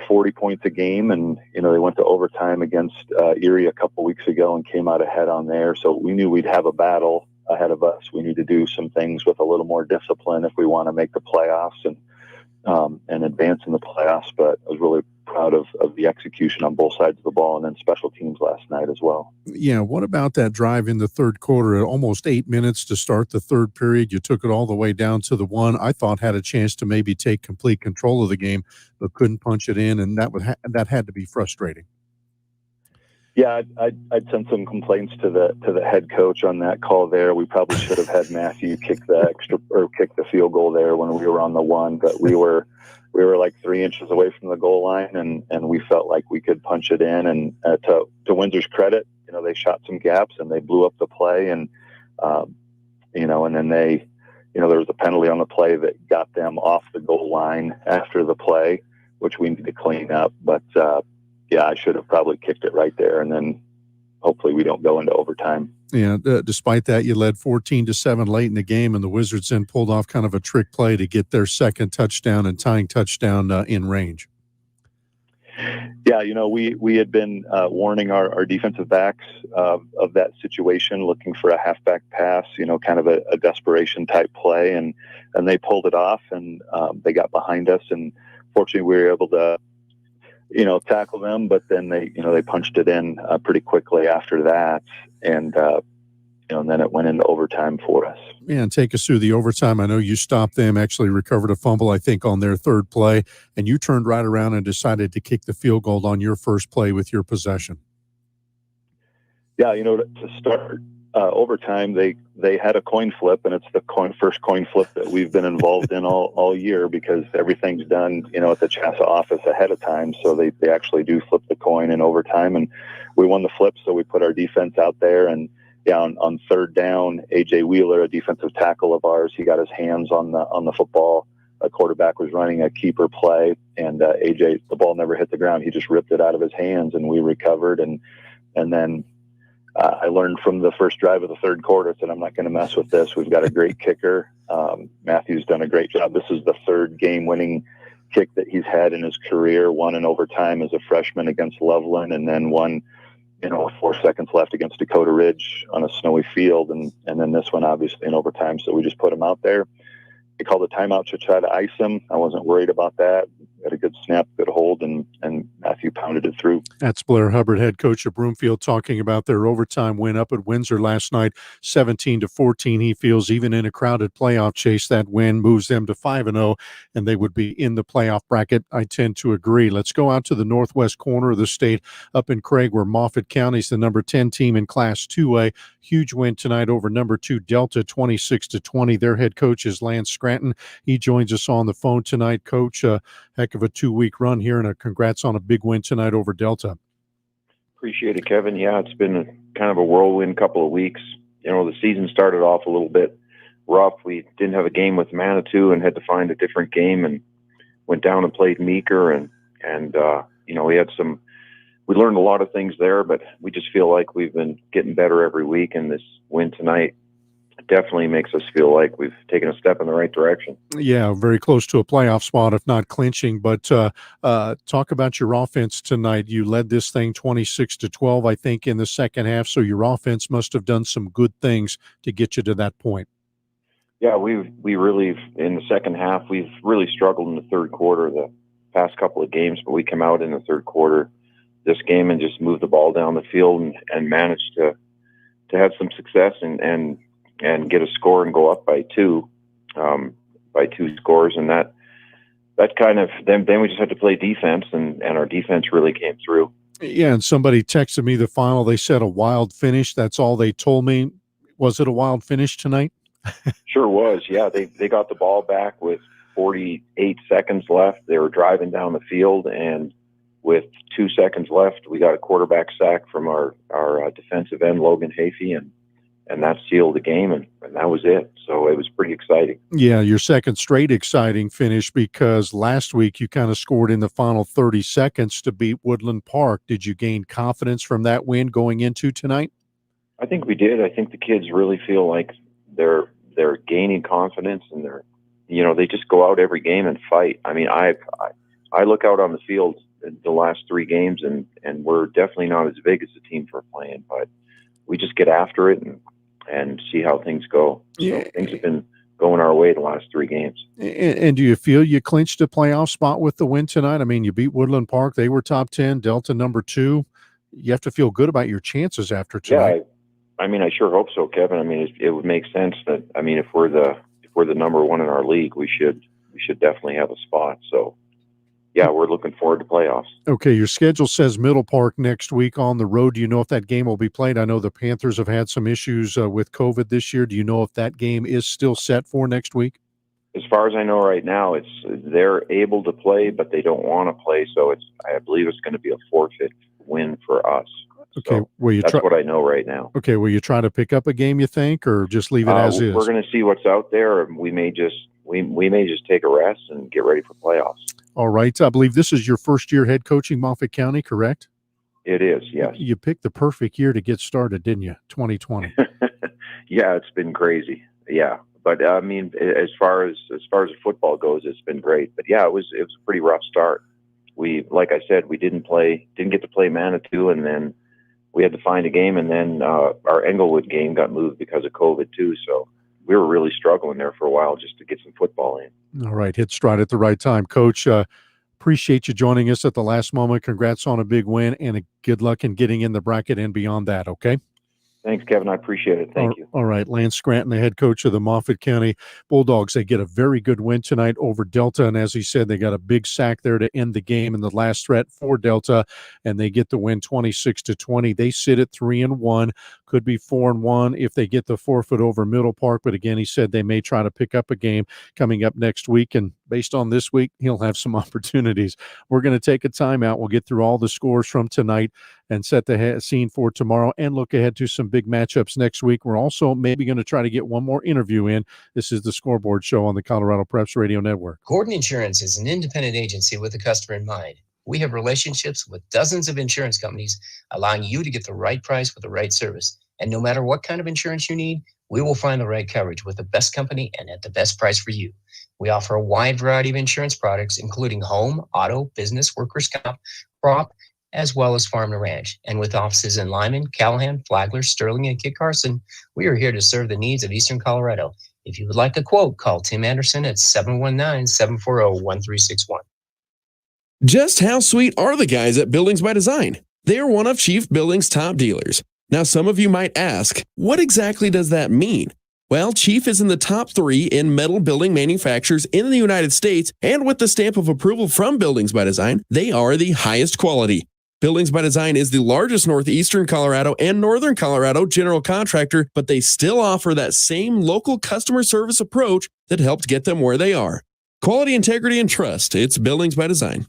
S1: 40 points a game, and they went to overtime against Erie a couple weeks ago and came out ahead on there. So we knew we'd have a battle ahead of us. We need to do some things with a little more discipline if we want to make the playoffs and advance in the playoffs. But I was really proud of the execution on both sides of the ball, and then special teams last night as well.
S3: Yeah, what about that drive in the third quarter at almost 8 minutes to start the third period? You took it all the way down to the one. I thought had a chance to maybe take complete control of the game, but couldn't punch it in, and that had to be frustrating.
S1: Yeah, I'd sent some complaints to the head coach on that call there. We probably should have had Matthew kick the field goal there when we were on the one, but we were like 3 inches away from the goal line, and we felt like we could punch it in. And to Windsor's credit, they shot some gaps and they blew up the play, and and then they, there was a penalty on the play that got them off the goal line after the play, which we need to clean up. But yeah, I should have probably kicked it right there, and then hopefully we don't go into overtime.
S3: Yeah, despite that, you led 14-7 late in the game, and the Wizards then pulled off kind of a trick play to get their second touchdown and tying touchdown in range.
S1: Yeah, we had been warning our defensive backs of that situation, looking for a halfback pass, kind of a desperation type play, and they pulled it off, and they got behind us, and fortunately we were able to, tackle them, but then they punched it in pretty quickly after that, and then it went into overtime for us.
S3: Yeah, and take us through the overtime. I know you stopped them, actually recovered a fumble, I think, on their third play, and you turned right around and decided to kick the field goal on your first play with your possession.
S1: Yeah, to start overtime, they had a coin flip, and it's the first coin flip that we've been involved in all year, because everything's done, at the CHSAA office ahead of time, so they actually do flip the coin in overtime, and we won the flip, so we put our defense out there, and on third down, A.J. Wheeler, a defensive tackle of ours, he got his hands on the football. A quarterback was running a keeper play, and A.J., the ball never hit the ground. He just ripped it out of his hands, and we recovered. And then I learned from the first drive of the third quarter that I'm not going to mess with this. We've got a great kicker. Matthew's done a great job. This is the third game-winning kick that he's had in his career, one in overtime as a freshman against Loveland, and then one with 4 seconds left against Dakota Ridge on a snowy field, and then this one obviously in overtime. So we just put him out there. They called a timeout to try to ice him. I wasn't worried about that. Had a good snap, good hold, and Matthew pounded it through.
S3: That's Blair Hubbard, head coach of Broomfield, talking about their overtime win up at Windsor last night, 17-14. He feels even in a crowded playoff chase, that win moves them to 5-0, and they would be in the playoff bracket. I tend to agree. Let's go out to the northwest corner of the state, up in Craig, where Moffett County's the number 10 team in Class 2A. Huge win tonight over number 2 Delta, 26-20. Their head coach is Lance Scranton. He joins us on the phone tonight. Coach, heck of a 2-week run here, and congrats on a big win tonight over Delta.
S6: Appreciate it, Kevin. Yeah, it's been kind of a whirlwind couple of weeks. The season started off a little bit rough. We didn't have a game with Manitou and had to find a different game, and went down and played Meeker, and we learned a lot of things there, but we just feel like we've been getting better every week, and this win tonight definitely makes us feel like we've taken a step in the right direction.
S3: Yeah, very close to a playoff spot, if not clinching. But talk about your offense tonight. You led this thing 26-12, I think, in the second half. So your offense must have done some good things to get you to that point.
S6: Yeah, we really, in the second half, we've really struggled in the third quarter the past couple of games, but we come out in the third quarter this game and just moved the ball down the field and managed to have some success and get a score and go up by two scores, and that kind of then we just had to play defense, and our defense really came through.
S3: Yeah, and somebody texted me the final. They said a wild finish. That's all they told me. Was it a wild finish tonight?
S6: Sure was. Yeah, they got the ball back with 48 seconds left. They were driving down the field, and with 2 seconds left, we got a quarterback sack from our defensive end, Logan Hafey, and that sealed the game, and that was it. So it was pretty exciting.
S3: Yeah, your second straight exciting finish, because last week you kind of scored in the final 30 seconds to beat Woodland Park. Did you gain confidence from that win going into tonight?
S6: I think we did. I think the kids really feel like they're gaining confidence, and they just go out every game and fight. I mean, I look out on the field the last 3 games, and we're definitely not as big as the team for playing, but we just get after it and see how things go. So things have been going our way the last 3 games.
S3: And do you feel you clinched a playoff spot with the win tonight? I mean, you beat Woodland Park. They were top 10, Delta number 2. You have to feel good about your chances after tonight.
S6: Yeah, I sure hope so, Kevin. I mean, it would make sense that, if we're the number 1 in our league, we should definitely have a spot. So yeah, we're looking forward to playoffs.
S3: Okay, your schedule says Middle Park next week on the road. Do you know if that game will be played? I know the Panthers have had some issues with COVID this year. Do you know if that game is still set for next week?
S6: As far as I know right now, they're able to play, but they don't want to play. So I believe it's going to be a forfeit win for us.
S3: Okay,
S6: so that's what I know right now.
S3: Okay, will you try to pick up a game, you think, or just leave it as is?
S6: We're going to see what's out there. We may just take a rest and get ready for playoffs.
S3: All right. I believe this is your first year head coaching Moffett County, correct?
S6: It is, yes.
S3: You picked the perfect year to get started, didn't you? 2020.
S6: Yeah, it's been crazy. Yeah, but as far as football goes, it's been great. But yeah, it was a pretty rough start. like I said, we didn't get to play Manitou, and then we had to find a game, and then our Englewood game got moved because of COVID too. So we were really struggling there for a while just to get some football in.
S3: All right, hit stride at the right time. Coach, appreciate you joining us at the last moment. Congrats on a big win, and good luck in getting in the bracket and beyond that, okay?
S6: Thanks, Kevin. I appreciate it. Thank you.
S3: All right. Lance Scranton, the head coach of the Moffett County Bulldogs, they get a very good win tonight over Delta. And as he said, they got a big sack there to end the game in the last threat for Delta, and they get the win 26-20. They sit at 3-1, could be 4-1 if they get the forfeit over Middle Park. But again, he said they may try to pick up a game coming up next week. And based on this week, he'll have some opportunities. We're going to take a timeout. We'll get through all the scores from tonight and set the scene for tomorrow and look ahead to some big matchups next week. We're also maybe going to try to get one more interview in. This is the Scoreboard Show on the Colorado Preps Radio Network.
S15: Gordon Insurance is an independent agency with the customer in mind. We have relationships with dozens of insurance companies, allowing you to get the right price with the right service. And no matter what kind of insurance you need, we will find the right coverage with the best company and at the best price for you. We offer a wide variety of insurance products, including home, auto, business, workers' comp, crop, as well as farm and ranch. And with offices in Lyman, Callahan, Flagler, Sterling, and Kit Carson, we are here to serve the needs of Eastern Colorado. If you would like a quote, call Tim Anderson at 719-740-1361.
S8: Just how sweet are the guys at Buildings by Design? They are one of Chief Buildings' top dealers. Now, some of you might ask, what exactly does that mean? Well, Chief is in the top 3 in metal building manufacturers in the United States, and with the stamp of approval from Buildings by Design, they are the highest quality. Buildings by Design is the largest Northeastern Colorado and Northern Colorado general contractor, but they still offer that same local customer service approach that helped get them where they are. Quality, integrity, and trust. It's Buildings by Design.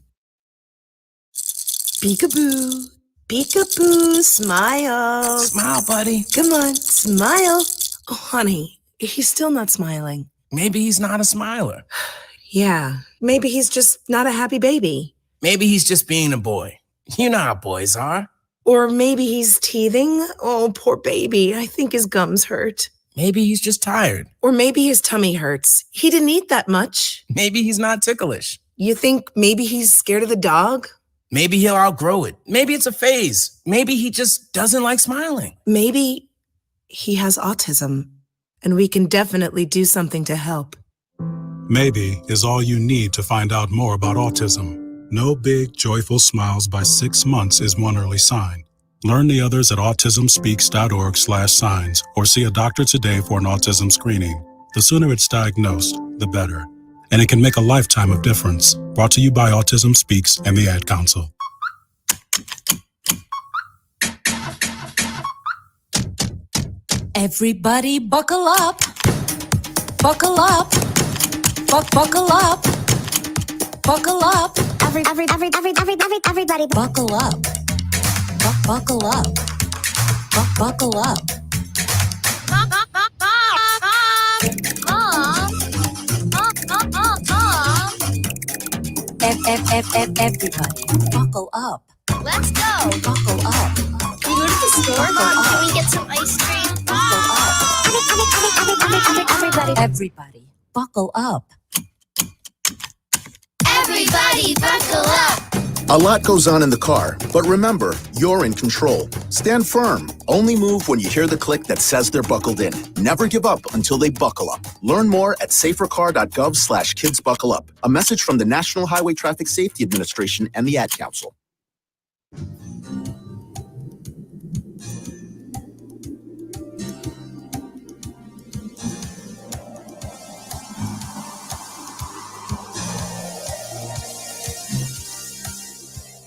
S9: Peekaboo. Peekaboo. Smile.
S17: Smile, buddy.
S9: Come on. Smile. Oh, honey, he's still not smiling.
S17: Maybe he's not a smiler.
S9: Yeah, maybe he's just not a happy baby.
S17: Maybe he's just being a boy. You know how boys are.
S9: Or maybe he's teething. Oh, poor baby. I think his gums hurt.
S17: Maybe he's just tired.
S9: Or maybe his tummy hurts. He didn't eat that much.
S17: Maybe he's not ticklish.
S9: You think maybe he's scared of the dog?
S17: Maybe he'll outgrow it. Maybe it's a phase. Maybe he just doesn't like smiling.
S9: Maybe he has autism, and we can definitely do something to help.
S16: Maybe is all you need to find out more about autism. No big, joyful smiles by 6 months is one early sign. Learn the others at autismspeaks.org/signs or see a doctor today for an autism screening. The sooner it's diagnosed, the better. And it can make a lifetime of difference. Brought to you by Autism Speaks and the Ad Council.
S14: Everybody buckle up. Buckle up. Buckle up. Buckle up. Everybody buckle up. Buckle up. Buckle up. Everybody buckle up.
S7: Let's go.
S14: Buckle up.
S7: Can we go to the store? Can we get some ice cream?
S14: Everybody buckle up.
S7: Everybody buckle up.
S4: A lot goes on in the car, but remember, you're in control. Stand firm. Only move when you hear the click that says they're buckled in. Never give up until they buckle up. Learn more at safercar.gov/kidsbuckleup. A message from the National Highway Traffic Safety Administration and the Ad Council.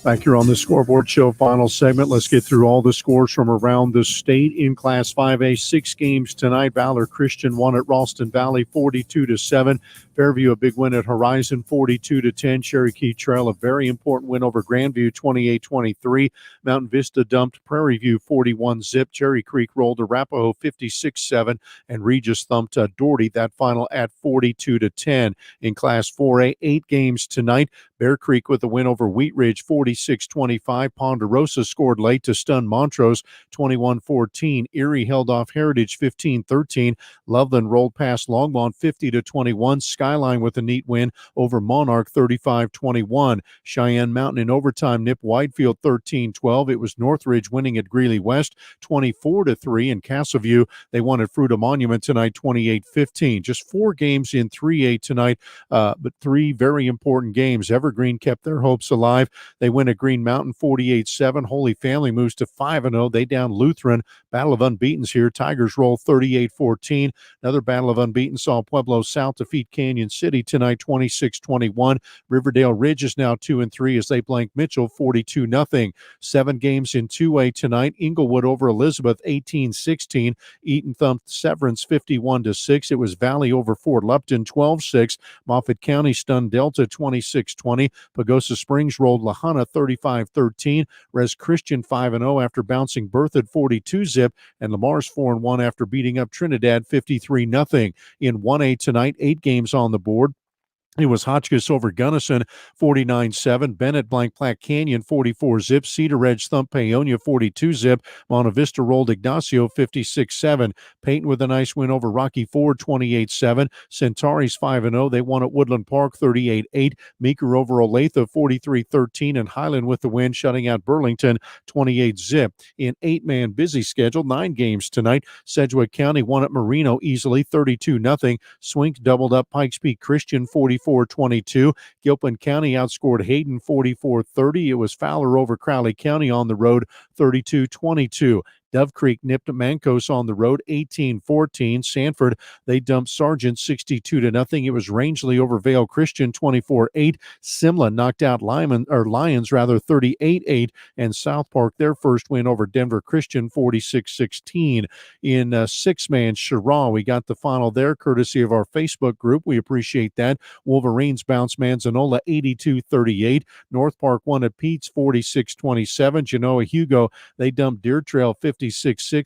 S3: Back here on the Scoreboard Show final segment, let's get through all the scores from around the state in Class 5A. 6 games tonight. Valor Christian won at Ralston Valley 42-7. Fairview a big win at Horizon 42-10. Cherokee Trail a very important win over Grandview 28-23. Mountain Vista dumped Prairie View 41-zip. Cherry Creek rolled Arapahoe 56-7, and Regis thumped Doherty, that final at 42-10. In Class 4A, 8 games tonight. Bear Creek with a win over Wheat Ridge 46-25. Ponderosa scored late to stun Montrose 21-14. Erie held off Heritage 15-13. Loveland rolled past Longmont 50-21. Skyline with a neat win over Monarch 35-21. Cheyenne Mountain in overtime nipped Whitefield 13-12. It was Northridge winning at Greeley West 24-3. And Castleview, they won at Fruita Monument tonight 28-15. Just 4 games in 3A tonight, but 3 very important games. Evergreen kept their hopes alive. They win at Green Mountain 48-7. Holy Family moves to 5-0. They down Lutheran. Battle of unbeatens here. Tigers roll 38-14. Another battle of unbeaten saw Pueblo South defeat Canyon City tonight 26-21. Riverdale Ridge is now 2-3 as they blank Mitchell 42-0. 7 games in 2A tonight. Inglewood over Elizabeth 18-16. Eaton thumped Severance 51-6. It was Valley over Fort Lupton 12-6. Moffett County stunned Delta 26-20. Pagosa Springs rolled La Junta 35-13. Res Christian 5-0 after bouncing Berthoud 42-zip. And Lamar's 4-1 after beating up Trinidad 53-0. In 1A tonight, 8 games on the board. It was Hotchkiss over Gunnison, 49-7. Bennett blank Platte Canyon, 44-zip. Cedar Edge thumped Paonia, 42-zip. Monte Vista rolled Ignacio, 56-7. Peyton with a nice win over Rocky Ford, 28-7. Centauri's 5-0. They won at Woodland Park, 38-8. Meeker over Olathe, 43-13. And Highland with the win, shutting out Burlington, 28-zip. In 8-man busy schedule, 9 games tonight. Sedgwick County won at Marino easily, 32-0. Swink doubled up Pikes Peak Christian, 44-22. Gilpin County outscored Hayden 44-30. It was Fowler over Crowley County on the road 32-22. Dove Creek nipped Mancos on the road 18-14. Sanford, they dumped Sargent 62-0. It was Rangeley over Vale Christian 24-8. Simla knocked out Lions 38-8. And South Park, their first win over Denver Christian 46-16. In 6-man Chiraw, we got the final there courtesy of our Facebook group. We appreciate that. Wolverines bounce Manzanola 82-38. North Park won at Pete's 46-27. Genoa Hugo, they dumped Deer Trail 56-6,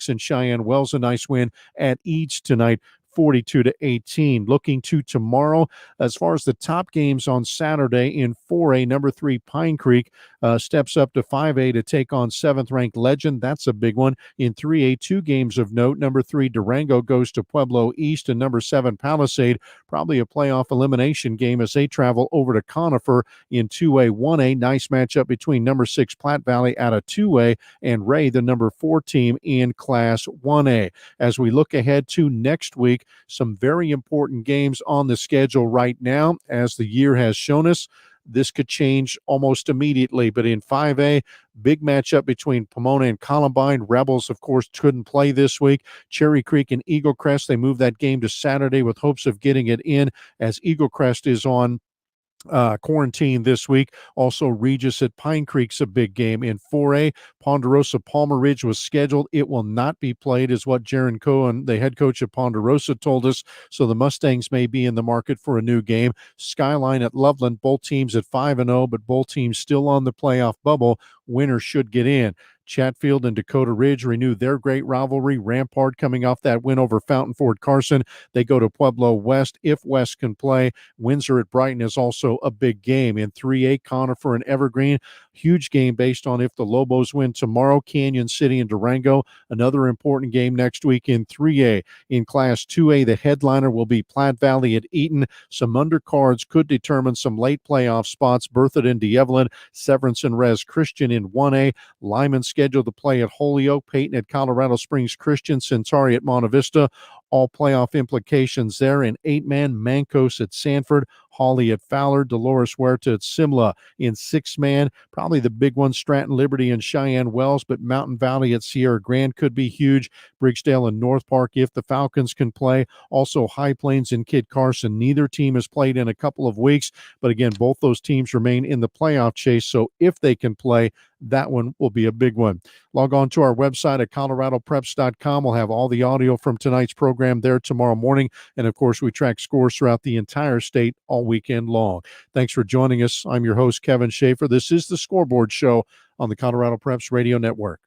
S3: and Cheyenne Wells a nice win at Eads tonight 42-18. Looking to tomorrow, as far as the top games on Saturday in 4A, number 3 Pine Creek steps up to 5A to take on 7th-ranked Legend. That's a big one. In 3A, 2 games of note. Number 3 Durango goes to Pueblo East, and number 7 Palisade, probably a playoff elimination game as they travel over to Conifer. In 2A, 1A, nice matchup between number 6 Platte Valley out of 2A and Ray, the number 4 team in Class 1A. As we look ahead to next week, some very important games on the schedule right now. As the year has shown us, this could change almost immediately. But in 5A, big matchup between Pomona and Columbine. Rebels, of course, couldn't play this week. Cherry Creek and Eagle Crest, they moved that game to Saturday with hopes of getting it in, as Eagle Crest is on quarantine this week. Also, Regis at Pine Creek's a big game. In 4A, Ponderosa Palmer Ridge was scheduled. It will not be played, is what Jaron Cohen, the head coach of Ponderosa, told us. So the Mustangs may be in the market for a new game. Skyline at Loveland, both teams at 5-0, but both teams still on the playoff bubble. Winner should get in. Chatfield and Dakota Ridge renew their great rivalry. Rampart coming off that win over Fountain Ford Carson. They go to Pueblo West if West can play. Windsor at Brighton is also a big game. In 3A, Conifer and Evergreen, huge game based on if the Lobos win tomorrow. Canyon City and Durango, another important game next week in 3A. In Class 2A, the headliner will be Platte Valley at Eaton. Some undercards could determine some late playoff spots. Berthoud and D'Evelyn, Severance and Res Christian in 1A. Lyman scheduled to play at Holyoke, Peyton at Colorado Springs Christian, Centauri at Monte Vista. All playoff implications there. In 8-man, Mancos at Sanford, Hawley at Fowler, Dolores Huerta at Simla. In 6-man, probably the big one, Stratton Liberty and Cheyenne Wells, but Mountain Valley at Sierra Grande could be huge. Brigsdale and North Park if the Falcons can play. Also High Plains and Kit Carson. Neither team has played in a couple of weeks, but again, both those teams remain in the playoff chase, so if they can play, that one will be a big one. Log on to our website at coloradopreps.com. We'll have all the audio from tonight's program there tomorrow morning. And of course, we track scores throughout the entire state all weekend long. Thanks for joining us. I'm your host, Kevin Schaefer. This is the Scoreboard Show on the Colorado Preps Radio Network.